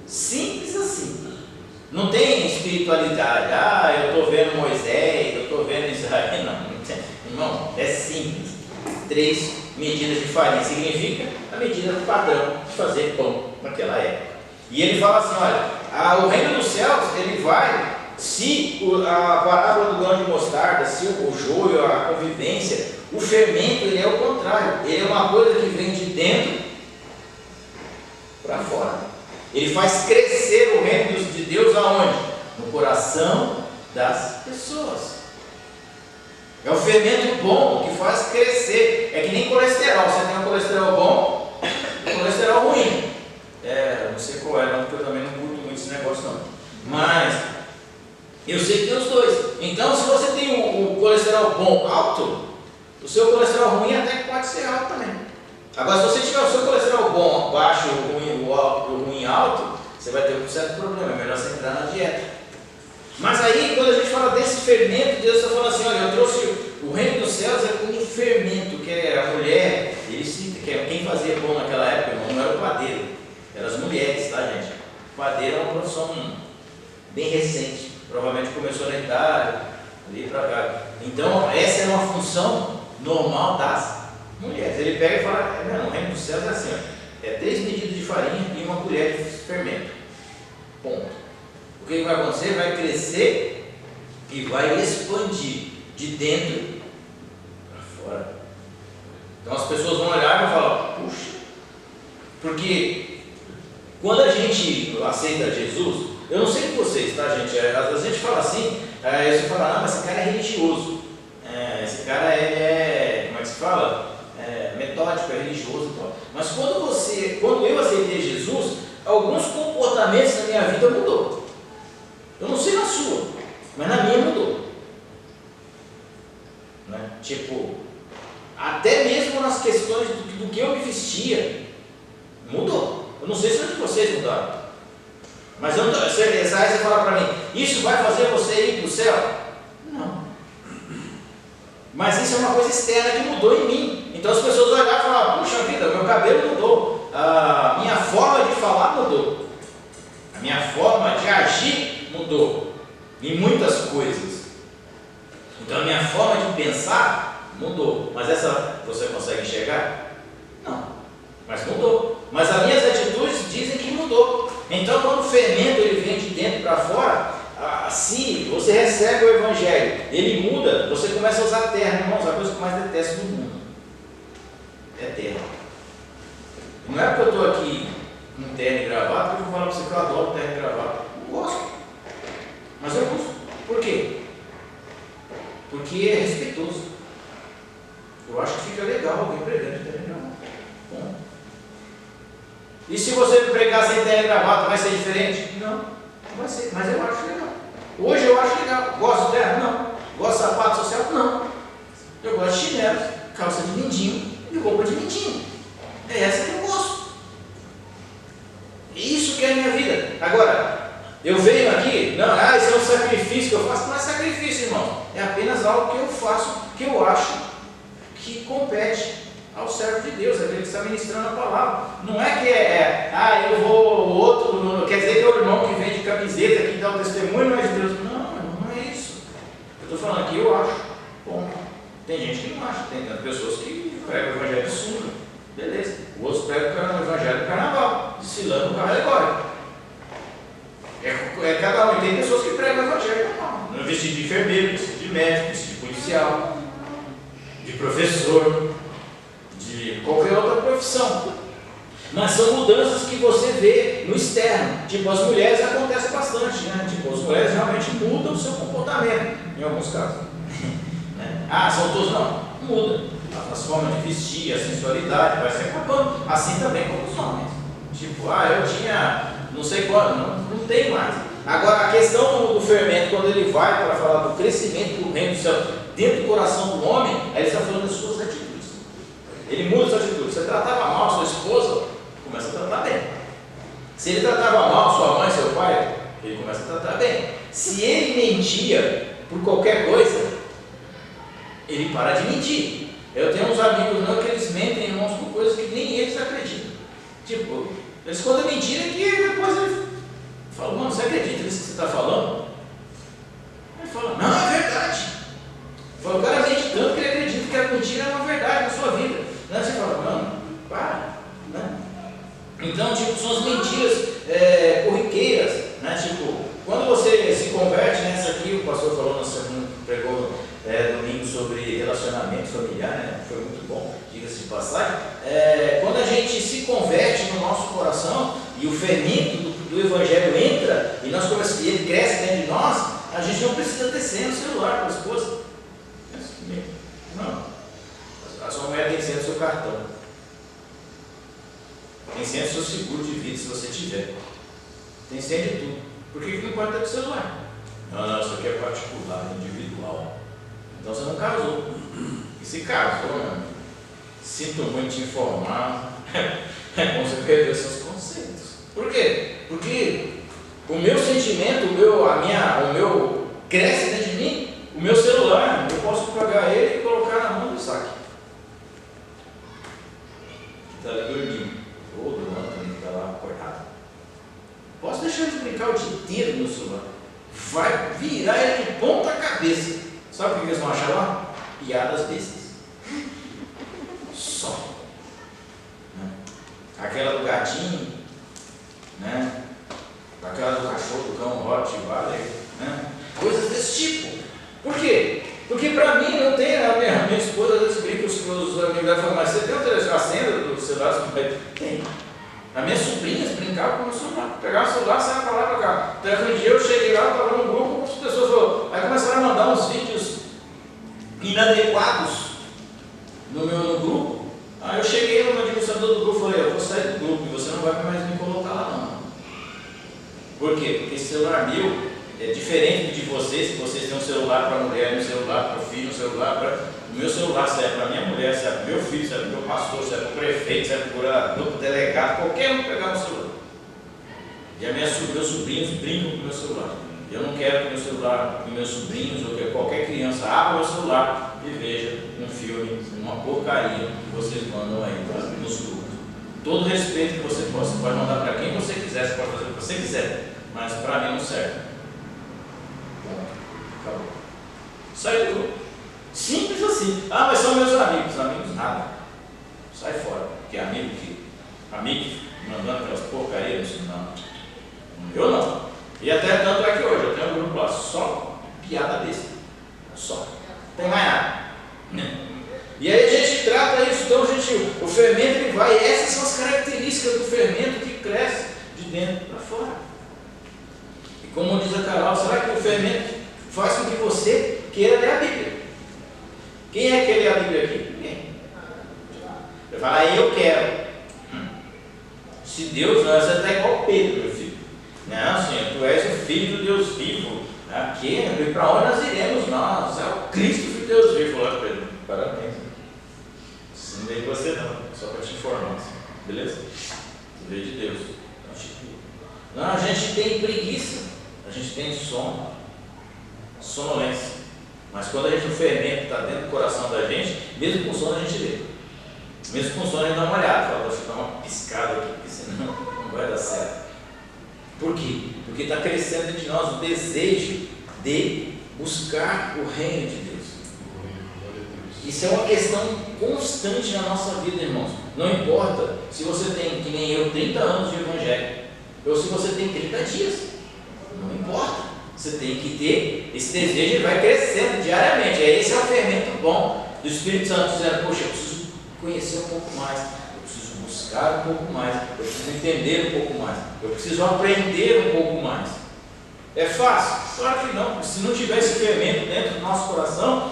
Simples assim. Não tem espiritualidade. Eu estou vendo Moisés, eu estou vendo Israel. Não tem. Irmão, é simples. 3 medidas de farinha significa a medida do padrão de fazer pão naquela época. E ele fala assim, olha, o reino dos céus, ele vai, se a parábola do grão de mostarda, se o joio, a convivência, o fermento, ele é o contrário. Ele é uma coisa que vem de dentro para fora. Ele faz crescer o reino de Deus aonde? No coração das pessoas. É o fermento bom que faz crescer. É que nem colesterol. Você tem um colesterol bom e um colesterol ruim. Não sei qual não, porque eu também não curto muito esse negócio não. Mas eu sei que tem os dois. Então, se você tem o colesterol bom alto, o seu colesterol ruim até pode ser alto também. Agora, se você tiver o seu colesterol bom baixo e o ruim alto, você vai ter um certo problema. É melhor você entrar na dieta. Mas aí, quando a gente fala desse fermento, Deus está falando assim, olha, eu trouxe o reino dos céus é como um fermento, que é a mulher, quem fazia pão naquela época, não era o padeiro, eram as mulheres, tá, gente? O padeiro é uma profissão bem recente, provavelmente começou na Itália, ali para cá. Então, essa é uma função normal das mulheres. Ele pega e fala, o reino dos céus é assim, ó, 3 medidas de farinha e uma colher de fermento. Ponto. O que vai acontecer? Vai crescer e vai expandir de dentro para fora. Então as pessoas vão olhar e vão falar, puxa, porque quando a gente aceita Jesus, eu não sei de vocês, tá, gente? Às vezes a gente fala assim, aí você fala, não, mas esse cara é religioso, esse cara como é que se fala? Metódico, é religioso e tal. Mas quando eu aceitei Jesus, alguns comportamentos na minha vida mudou. Eu não sei na sua, mas na minha mudou. Né? Tipo, até mesmo nas questões do que eu me vestia, mudou. Eu não sei se é de vocês mudaram. Mas eu não tô, você fala para mim, isso vai fazer você ir para o céu? Não. Mas isso é uma coisa externa que mudou em mim. Então as pessoas olharam e falaram, puxa vida, meu cabelo mudou, a minha forma de falar mudou, a minha forma de agir mudou em muitas coisas. Então a minha forma de pensar mudou. Mas essa você consegue enxergar? Não. Mas mudou. Mas as minhas atitudes dizem que mudou. Então quando o fermento ele vem de dentro para fora, se você recebe o evangelho, ele muda, você começa a usar terra. Irmãos, a coisa que eu mais detesto no mundo é terra. Não é porque eu estou aqui com terno e gravata que eu vou falar para você que eu adoro terno e gravata. Não gosto. Mas eu uso. Por quê? Porque é respeitoso. Eu acho que fica legal alguém pregando de terno e gravata. Bom. E se você pregar sem terno e gravata, vai ser diferente? Não, não vai ser. Mas eu acho legal. Hoje eu acho legal. Gosto de terno? Não. Gosto de sapato social? Não. Eu gosto de chinelos, calça de mindinho e roupa de mindinho. É essa que eu gosto. Isso que é a minha vida. Agora, eu venho aqui, não, isso é um sacrifício que eu faço. Não é sacrifício, irmão. É apenas algo que eu faço, que eu acho que compete ao servo de Deus, aquele que está ministrando a palavra. Não é que eu vou, o outro, quer dizer que é o irmão que vende camiseta, que dá o testemunho, não é de Deus. Não é isso. Eu estou falando aqui, eu acho. Bom, tem gente que não acha, tem pessoas que pregam o evangelho de sunga, beleza. O outro prega o evangelho do carnaval, desfilando o carro alegórico. É cada um. Tem pessoas que pregam o evangelho normal, vestido de enfermeiro, vestido de médico, vestido de policial, de professor, de qualquer outra profissão. Mas são mudanças que você vê no externo. Tipo, as mulheres acontece bastante, né? Tipo, as mulheres realmente mudam o seu comportamento, em alguns casos. São todos não? Muda. As formas de vestir, a sensualidade vai se acabando. Assim também como os homens. Tipo, eu tinha não sei quando, não tem mais. Agora, a questão do fermento, quando ele vai para falar do crescimento do reino do céu dentro do coração do homem, aí ele está falando das suas atitudes. Ele muda suas atitudes. Você tratava mal a sua esposa, começa a tratar bem. Se ele tratava mal sua mãe, seu pai, ele começa a tratar bem. Se ele mentia por qualquer coisa, ele para de mentir. Eu tenho uns amigos não que eles mentem, irmãos, por coisas que nem eles acreditam. Tipo, eles contam mentira que depois ele fala, mano, você acredita nisso que você está falando? Ele fala, não, é verdade. Fala, o cara mente tanto que ele acredita que a mentira é uma verdade na sua vida. Você fala, mano, para. Então, tipo, são as mentiras corriqueiras. Tipo, quando você se converte nessa aqui, o pastor falou na segunda, pregou domingo sobre relacionamento familiar, né? Foi muito bom, diga-se de passagem. Quando a gente se converte no nosso coração e o fermento do evangelho entra e ele cresce dentro de nós, a gente não precisa ter senha no celular para a esposa. Não. A sua mulher tem senha no seu cartão. Tem senha do seu seguro de vida, se você tiver. Tem senha de tudo. Por que não pode ter o celular? Não, isso aqui é particular, individual. Então você não casou. E se casou, meu amigo, sinto muito te informar, é bom você perder seus conceitos. Por quê? Porque o meu sentimento, o meu cresce dentro de mim, o meu celular, eu posso pegar ele e colocar na mão do saque. Está ali dormindo, ou do Antônio que está lá acordado. Posso deixar ele brincar o dia inteiro no celular. Vai virar ele de ponta cabeça. Sabe o que eles vão achar lá? Piadas bestas. Só. Aquela do gatinho, né? Aquela do cachorro, do cão, Rottweiler, né? Coisas desse tipo. Por quê? Porque para mim não tem, a minha esposa às vezes brinca, os amigos dela falam, mas você tem a senha do celular? Tem. As minhas sobrinhas brincavam com o meu celular, pegavam o celular, saiam para lá e para cá. Então, um dia eu cheguei lá, estava num grupo, as pessoas falaram, aí começaram a mandar uns vídeos inadequados no grupo. Aí eu cheguei no administrador do grupo e falei, eu vou sair do grupo e você não vai mais me colocar lá não. Por quê? Porque esse celular meu é diferente de vocês, que vocês têm um celular para a mulher, um celular para o filho, um celular para... O meu celular serve para a minha mulher, serve para o meu filho, serve para o meu pastor, serve para o prefeito, serve para o curador, para o delegado, qualquer um pegar o celular. E meus sobrinhos brincam com o meu celular. Eu não quero que meu celular, que meus sobrinhos ou que qualquer criança abra o meu celular e veja um filme, uma porcaria que vocês mandam aí nos grupos. Todo respeito que você pode mandar para quem você quiser, você pode fazer o que você quiser, mas para mim não serve. Bom, acabou. Sai do grupo. Simples assim. Mas são meus amigos. Amigos nada. Sai fora. Porque amigo mandando aquelas porcarias, não. Eu não. E até tanto é que hoje eu tenho um grupo lá só piada besta. Só. Não tem mais nada. E aí a gente trata isso. Então o fermento ele vai. Essas são as características do fermento que cresce de dentro para fora. E como diz a Carol, será que o fermento faz com que você queira ler a Bíblia? Quem é que lê a Bíblia aqui? Ninguém. Eu falo, eu quero. Se Deus não, você está igual Pedro, meu filho. Não, Senhor, tu és o Filho do Deus vivo. Aqui, e para onde nós iremos? Nós, é o Cristo do Deus vivo. Olha, Pedro, parabéns. Não veio de você não, só para te informar. Beleza? Tu veio de Deus. Não, a gente tem preguiça, a gente tem sono, sonolência. Mas quando o fermento está dentro do coração da gente, mesmo com sono a gente lê. Mesmo com sono, ele dá uma olhada, fala, deixa eu dar uma piscada aqui, porque senão não vai dar certo. Por quê? Porque está crescendo dentro de nós o desejo de buscar o reino de Deus. Isso é uma questão constante na nossa vida, irmãos. Não importa se você tem, que nem eu, 30 anos de evangelho, ou se você tem 30 dias. Não importa. Você tem que ter esse desejo, ele vai crescendo diariamente. Esse é o fermento bom do Espírito Santo, dizendo, poxa, eu preciso conhecer um pouco mais, eu preciso buscar um pouco mais, eu preciso entender um pouco mais, eu preciso aprender um pouco mais. É fácil? Claro que não, porque se não tiver esse fermento dentro do nosso coração,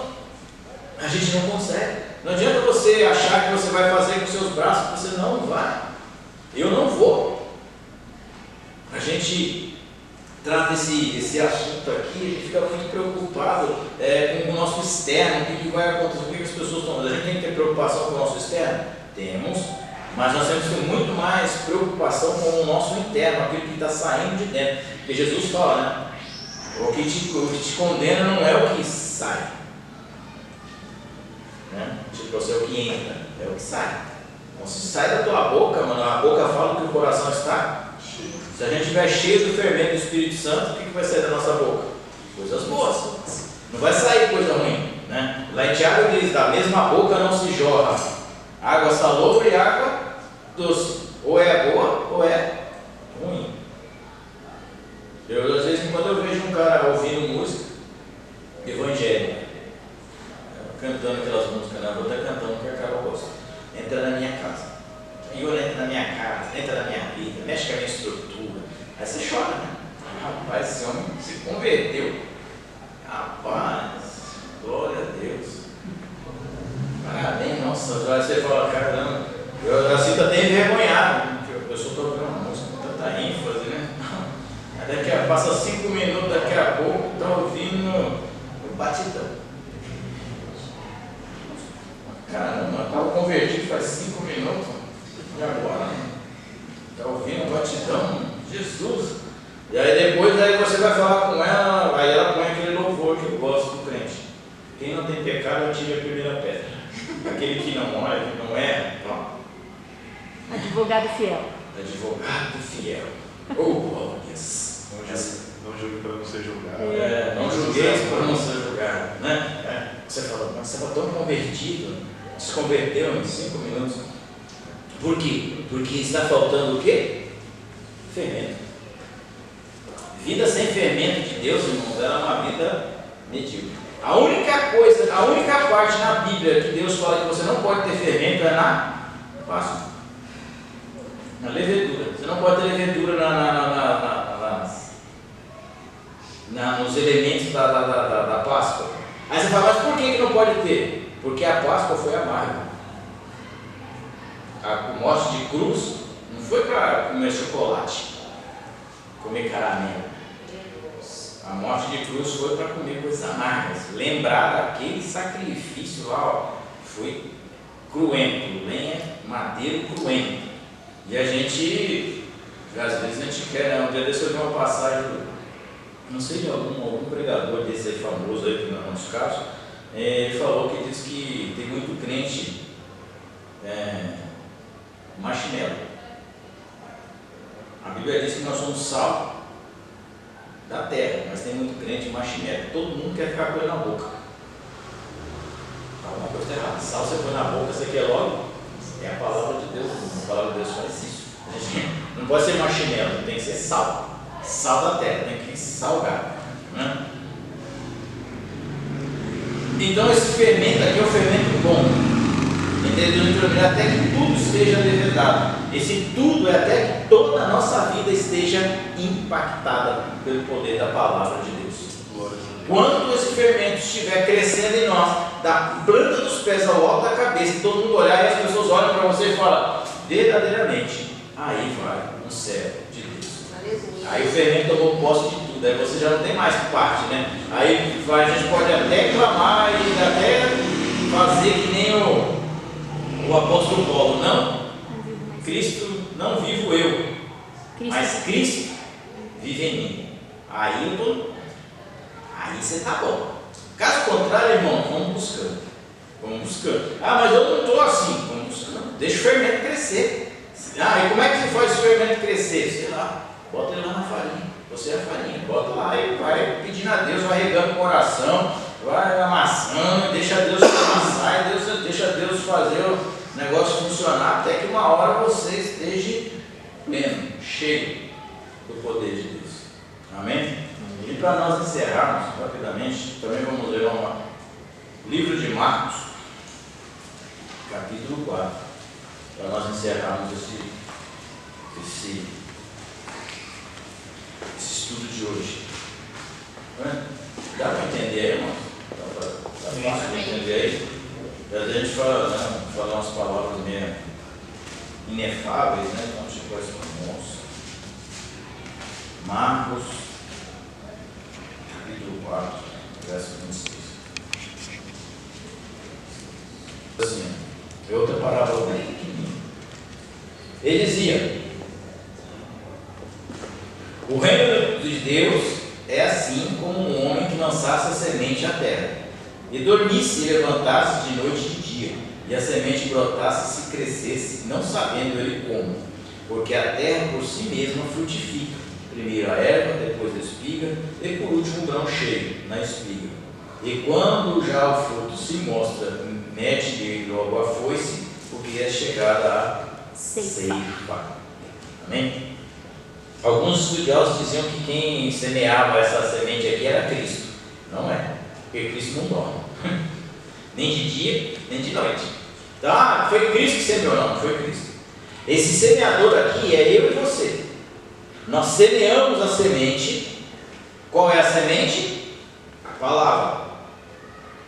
a gente não consegue. Não adianta você achar que você vai fazer com seus braços, você não vai. Eu não vou. A gente trata esse assunto aqui, a gente fica muito preocupado com o nosso externo, o que vai acontecer, o que as pessoas estão fazendo. A gente tem que ter preocupação com o nosso externo? Temos, mas nós temos que ter muito mais preocupação com o nosso interno, aquilo que está saindo de dentro. Porque Jesus fala, né? O que te condena não é o que sai, né? Tipo, é o que entra, é o que sai. Então, se sai da tua boca, mano, a boca fala que o coração está cheio. Se a gente estiver cheio do fermento do Espírito Santo, o que vai sair da nossa boca? Coisas boas. Não vai sair coisa ruim, né? Lá em Tiago diz, da mesma boca não se jorra água salobra e água doce. Ou é boa ou é ruim. Às vezes, quando eu vejo um cara ouvindo música evangélica, cantando aquelas músicas, né? Vou estar cantando que a Carol gosta. Entra na minha casa. Senhor, entra na minha casa, entra na minha vida, mexe com a minha estrutura. Aí você chora, né? Rapaz, esse homem se converteu. Rapaz, glória a Deus. Parabéns, nossa. Aí você fala, caramba, eu sinto até envergonhado. Eu só estou ouvindo uma música com tanta ênfase, né? Aí daqui a passa 5 minutos, daqui a pouco, está ouvindo o batidão. Caramba, estava convertido faz 5 minutos. E agora? Está ouvindo o batidão? Jesus! E aí depois você vai falar com ela, aí ela põe aquele louvor que eu gosto do crente. Quem não tem pecado, atire a primeira pedra. Aquele que não olha, que não é, pronto. Advogado fiel. Advogado fiel. Oh, glórias. Não julgue para não ser julgado. Não julgueis para não ser julgado. Né? Você fala, mas você estava tão convertido, se converteu em 5 minutos. Por quê? Porque está faltando o quê? Fermento. Vida sem fermento de Deus, irmãos, ela é uma vida medíocre. A única coisa, a única parte na Bíblia que Deus fala que você não pode ter fermento é na Páscoa. Na levedura. Você não pode ter levedura nos elementos da Páscoa. Aí você fala, mas por que não pode ter? Porque a Páscoa foi amarga. A morte de cruz não foi para comer chocolate, comer caramelo. A morte de cruz foi para comer coisas amargas. Lembrar daquele sacrifício lá, ó, foi cruento, lenha, madeiro cruento. E a gente, às vezes a gente quer, né? Um dia desse eu vi uma passagem, não sei de algum pregador desse aí famoso aí, que não é nosso caso, ele falou que diz que tem muito crente marshmallow. A Bíblia diz que nós somos sal da terra, mas tem muito crente marshmallow. Todo mundo quer ficar com ele na boca. Alguma coisa está errada. Sal você põe na boca, você quer logo? É a palavra de Deus. A palavra de Deus faz isso. Não pode ser marshmallow, tem que ser sal. Sal da terra, tem que salgar, né? Então esse fermento aqui é um fermento bom. Entendeu? Até que tudo esteja levedado. Esse tudo é até que toda a nossa vida esteja impactada pelo poder da palavra de Deus. Quando esse fermento estiver crescendo em nós, da planta dos pés ao alto da cabeça, todo mundo olhar e as pessoas olham para você e falam, verdadeiramente, aí vai um servo de Deus. Aí o fermento tomou posse de tudo, aí você já não tem mais parte, né? Aí a gente pode até clamar e até fazer que nem o apóstolo Paulo, não, Cristo, não vivo eu, mas Cristo vive em mim. Aí você está bom. Caso contrário, irmão, vamos buscando. Ah, mas eu não estou assim. Vamos buscando. Deixa o fermento crescer. Ah, e como é que se faz o fermento crescer? Sei lá, bota ele lá na farinha. Você é a farinha, bota lá e vai pedindo a Deus, vai regando o coração, vai amassando, deixa Deus amassar, deixa Deus fazer o negócio funcionar, até que uma hora você esteja pleno, cheio do poder de Deus. Amém? E para nós encerrarmos rapidamente, também vamos ler o livro de Marcos, capítulo 4, para nós encerrarmos esse estudo de hoje. Dá para entender aí, irmãos? Dá fácil de entender aí? A gente fala, né, falar umas palavras meio inefáveis, né? Então, tipo assim, nossa. Marcos, capítulo 4, verso 26. Assim, é outra parábola bem pequenininha. Ele dizia: o reino de Deus é assim como um homem que lançasse a semente à terra, e dormisse e levantasse de noite e de dia, e a semente brotasse e se crescesse, não sabendo ele como, porque a terra por si mesma frutifica, primeiro a erva, depois a espiga, e por último o grão cheio na espiga. E quando já o fruto se mostra, mete dele logo a foice, porque é chegada a ceifa. Amém? Alguns estudiosos diziam que quem semeava essa semente aqui era Cristo. Não é, porque Cristo não dorme, nem de dia, nem de noite. Então, foi Cristo que semeou, não foi Cristo. Esse semeador aqui é eu e você. Nós semeamos a semente. Qual é a semente? A palavra.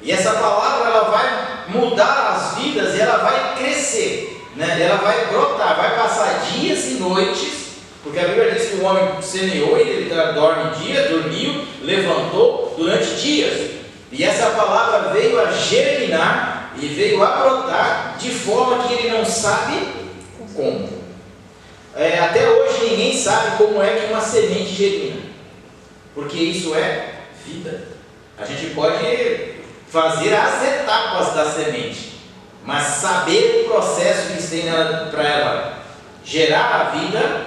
E essa palavra, ela vai mudar as vidas e ela vai crescer, né? Ela vai brotar, vai passar dias e noites, porque a Bíblia diz que o homem semeou e ele dorme dia, dormiu, levantou durante dias. E essa palavra veio a germinar e veio a brotar de forma que ele não sabe como. Até hoje ninguém sabe como é que uma semente germina, porque isso é vida. A gente pode fazer as etapas da semente, mas saber o processo que tem para ela gerar a vida,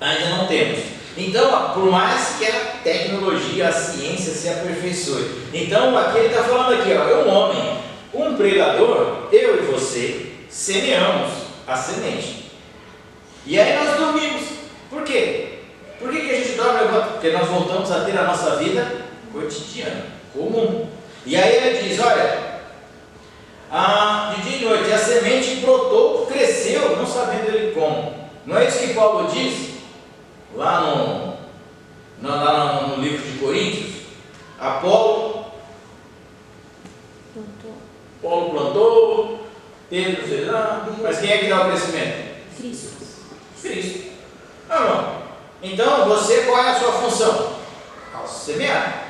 ainda não temos. Então, por mais que a tecnologia, a ciência se aperfeiçoe, então aqui ele está falando aqui, ó, um homem, um pregador, eu e você semeamos a semente, e aí nós dormimos. Por quê? Por que a gente dorme? Porque nós voltamos a ter a nossa vida cotidiana, comum. E aí ele diz, olha, de dia e noite a semente brotou, cresceu, não sabendo ele como. Não é isso que Paulo diz lá no livro de Coríntios? Paulo plantou, Pedro fez lá, mas quem é que dá o crescimento? Cristo. Não. Então, você, qual é a sua função? Semear.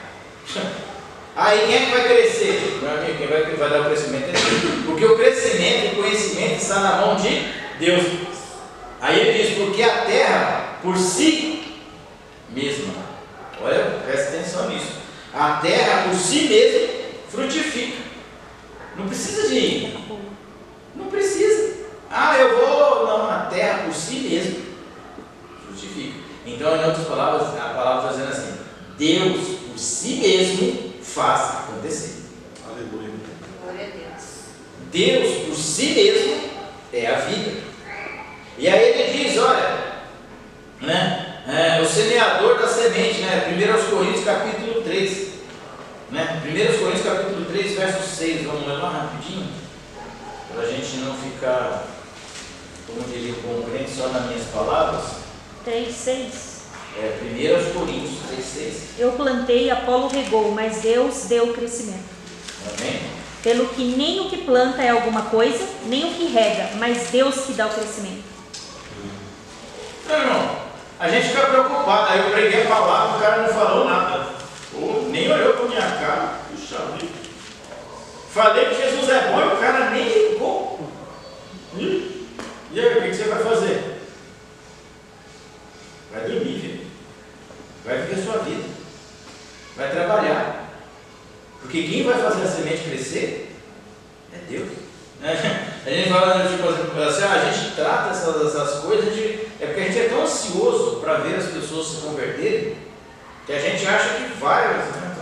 Aí quem é que vai crescer? Meu amigo, quem vai dar o crescimento é Deus. Porque o crescimento e o conhecimento está na mão de Deus. Aí ele diz, porque a terra por si mesma, olha, presta atenção nisso, a terra por si mesma frutifica. Não precisa de ir. Não precisa. Não, a terra por si mesma frutifica. Então, em outras palavras, a palavra está dizendo assim, Deus por si mesmo faz acontecer. Aleluia. Glória a Deus. Deus por si mesmo é a vida. E aí ele diz, olha, né, o semeador da semente, né, 1 Coríntios capítulo 3, né, 1 Coríntios capítulo 3, verso 6, vamos ler lá rapidinho, para a gente não ficar, como diria o bom crente, só nas minhas palavras. 3:6. 1 Coríntios 3:6. Eu plantei, Apolo regou, mas Deus deu o crescimento. Amém? Pelo que nem o que planta é alguma coisa, nem o que rega, mas Deus que dá o crescimento. Não, irmão, a gente fica preocupado. Aí eu preguei a palavra, o cara não falou nada. Nem olhou para minha cara. Puxa vida. Falei que Jesus é bom e o cara nem ligou. E aí, o que você vai fazer? Vai dormir, filho. Vai viver a sua vida. Vai trabalhar. Porque quem vai fazer a semente crescer é Deus. A gente fala, tipo assim, a gente trata essas coisas, é porque a gente é tão ansioso para ver as pessoas se converterem, que a gente acha que vai, né?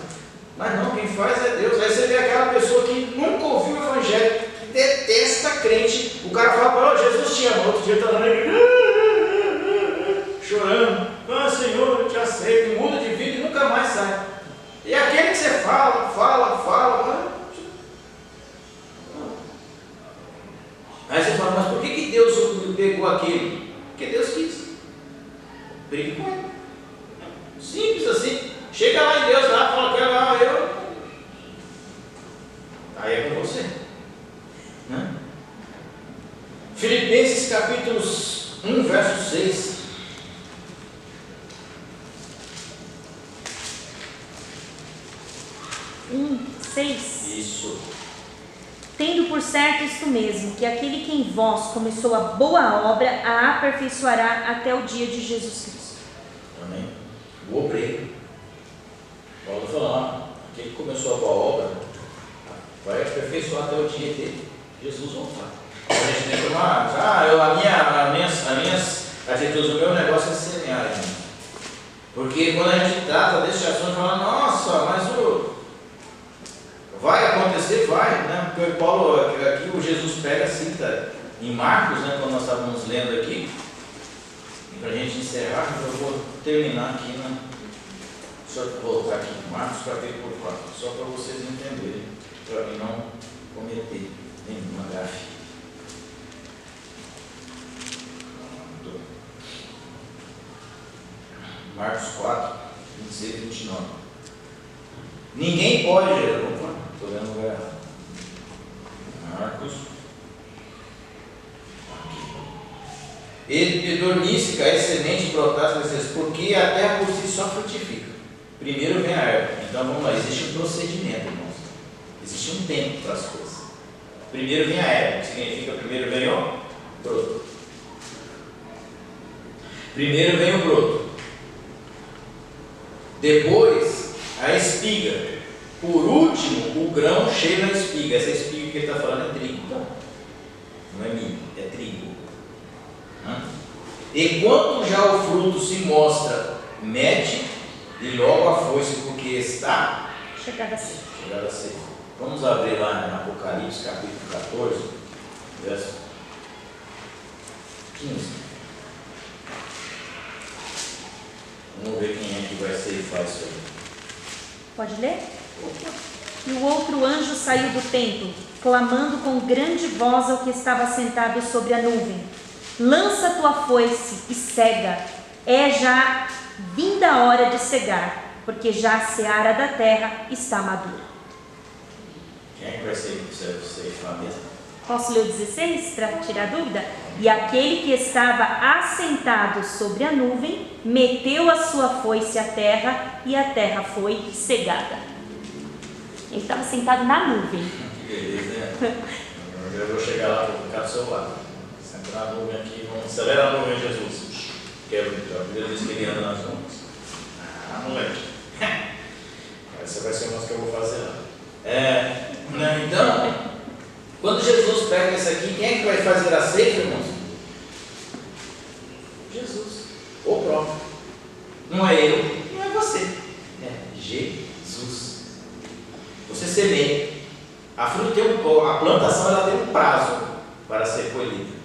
Mas não, quem faz é Deus. Aí você vê aquela pessoa que nunca ouviu o evangelho, que detesta crente, o cara fala para ela, Jesus te ama, outro dia está na igreja, chorando, ah Senhor, eu te aceito, e muda de vida e nunca mais sai. E aquele que você fala, mas... Aí você fala, mas por que Deus pegou aquele? Porque Deus quis. Brigue com ele. Simples assim. Chega lá em Deus, lá, fala que eu. Aí é com você. Né? Filipenses capítulos 1, verso 6. Isso. Tendo por certo isto mesmo, que aquele que em vós começou a boa obra, a aperfeiçoará até o dia de Jesus Cristo. Amém. O obreiro. Paulo falando, aquele que começou a boa obra, vai aperfeiçoar até o dia de Jesus voltar. A gente tem que tomar, as minhas atitudes, o meu negócio é semear. Porque quando a gente trata desse assunto, fala, nossa, mas vai acontecer, vai, né? Porque Paulo, aqui o Jesus pega, cita em Marcos, né? Quando nós estávamos lendo aqui, e para a gente encerrar, eu vou terminar aqui, né? Deixa eu voltar aqui em Marcos, capítulo 4, só para vocês entenderem, para mim não cometer nenhuma gafe. Marcos 4, 26 e 29. Ninguém pode, opa, estou vendo o lugar errado. Marcos. Ele dormice, é excelente brotar, porque a terra por si só frutifica. Primeiro vem a erva. Então vamos lá, existe um procedimento, irmãos. Existe um tempo para as coisas. Primeiro vem a erva, que significa primeiro vem o broto. Primeiro vem o broto. Depois a espiga. Por último, o grão cheio na espiga. Essa espiga que ele está falando é trigo. Não é milho, é trigo. E quando já o fruto se mostra, mete e logo a foice, porque está chegada a ser. Vamos abrir lá em Apocalipse, capítulo 14, verso 15. Vamos ver quem é que vai ser e faz isso aí. Pode ler? E o outro anjo saiu do templo, clamando com grande voz ao que estava sentado sobre a nuvem: lança tua foice e cega, é já vinda a hora de cegar, porque já a seara da terra está madura. Quem é que vai ser mesmo? Posso ler o 16 para tirar dúvida? E aquele que estava assentado sobre a nuvem meteu a sua foice à terra, e a terra foi cegada. Ele estava sentado na nuvem. Que beleza, né? Eu vou chegar lá, vou ficar do seu lado. Sentar na nuvem aqui, vamos acelerar a nuvem, Jesus. Quero, a Bíblia diz que ele anda nas nuvens. Moleque. Essa vai ser uma que eu vou fazer lá. Então, quando Jesus pega isso aqui, quem é que vai fazer a ceifa, irmãos? Jesus, o próprio. Não é eu, não é você. É Jesus. Você semeia. A fruta tem a plantação ela tem um prazo para ser colhida.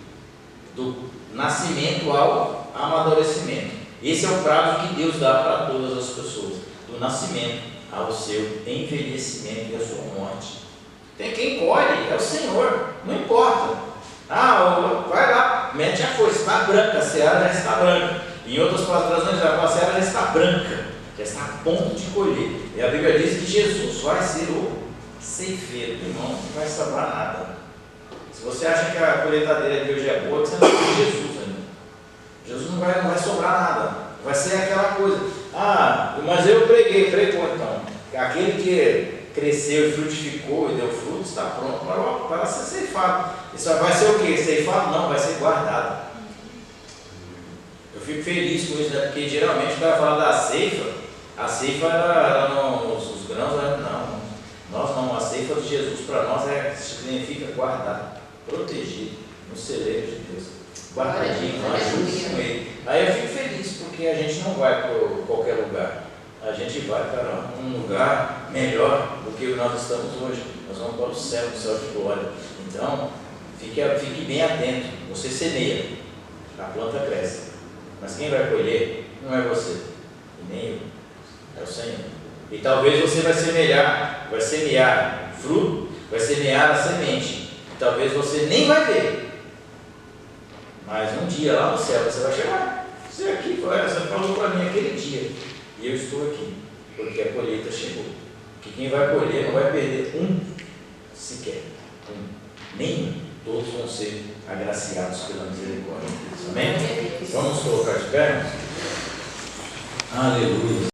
Do nascimento ao amadurecimento. Esse é o prazo que Deus dá para todas as pessoas. Do nascimento ao seu envelhecimento e a sua morte. Tem quem colhe, é o Senhor, não importa. Vai lá, mete a foice, está branca, a seara já está branca. Em outras traduções, a seara já está branca, já está a ponto de colher. E a Bíblia diz que Jesus vai ser o ceifeiro, irmão, não vai sobrar nada. Se você acha que a colheitadeira de hoje é boa, você não tem Jesus ainda. Jesus não vai sobrar nada, vai ser aquela coisa. Mas eu pregou então. Aquele que cresceu e frutificou e deu frutos, está pronto para ser ceifado. Isso vai ser o quê? Ceifado? Não, vai ser guardado. Eu fico feliz com isso, né? Porque geralmente o cara fala da ceifa, a ceifa era os grãos, não. Nós não, a ceifa de Jesus para nós significa guardar, protegido no celeiro de Deus, guardadinho, junto com Ele. Aí eu fico feliz, porque a gente não vai para qualquer lugar, a gente vai para um lugar melhor do que nós estamos hoje. Nós vamos para o céu de glória. Então, fique bem atento. Você semeia, a planta cresce, mas quem vai colher não é você, e nem eu, é o Senhor. E talvez você vai semear fruto, vai semear a semente, e talvez você nem vai ver, mas um dia lá no céu você vai chegar. Você aqui, você falou para mim aquele dia, e eu estou aqui, porque a colheita chegou. Que quem vai colher não vai perder sequer, nenhum. Todos vão ser agraciados pela misericórdia de Deus. Amém? Vamos colocar de pé? Aleluia.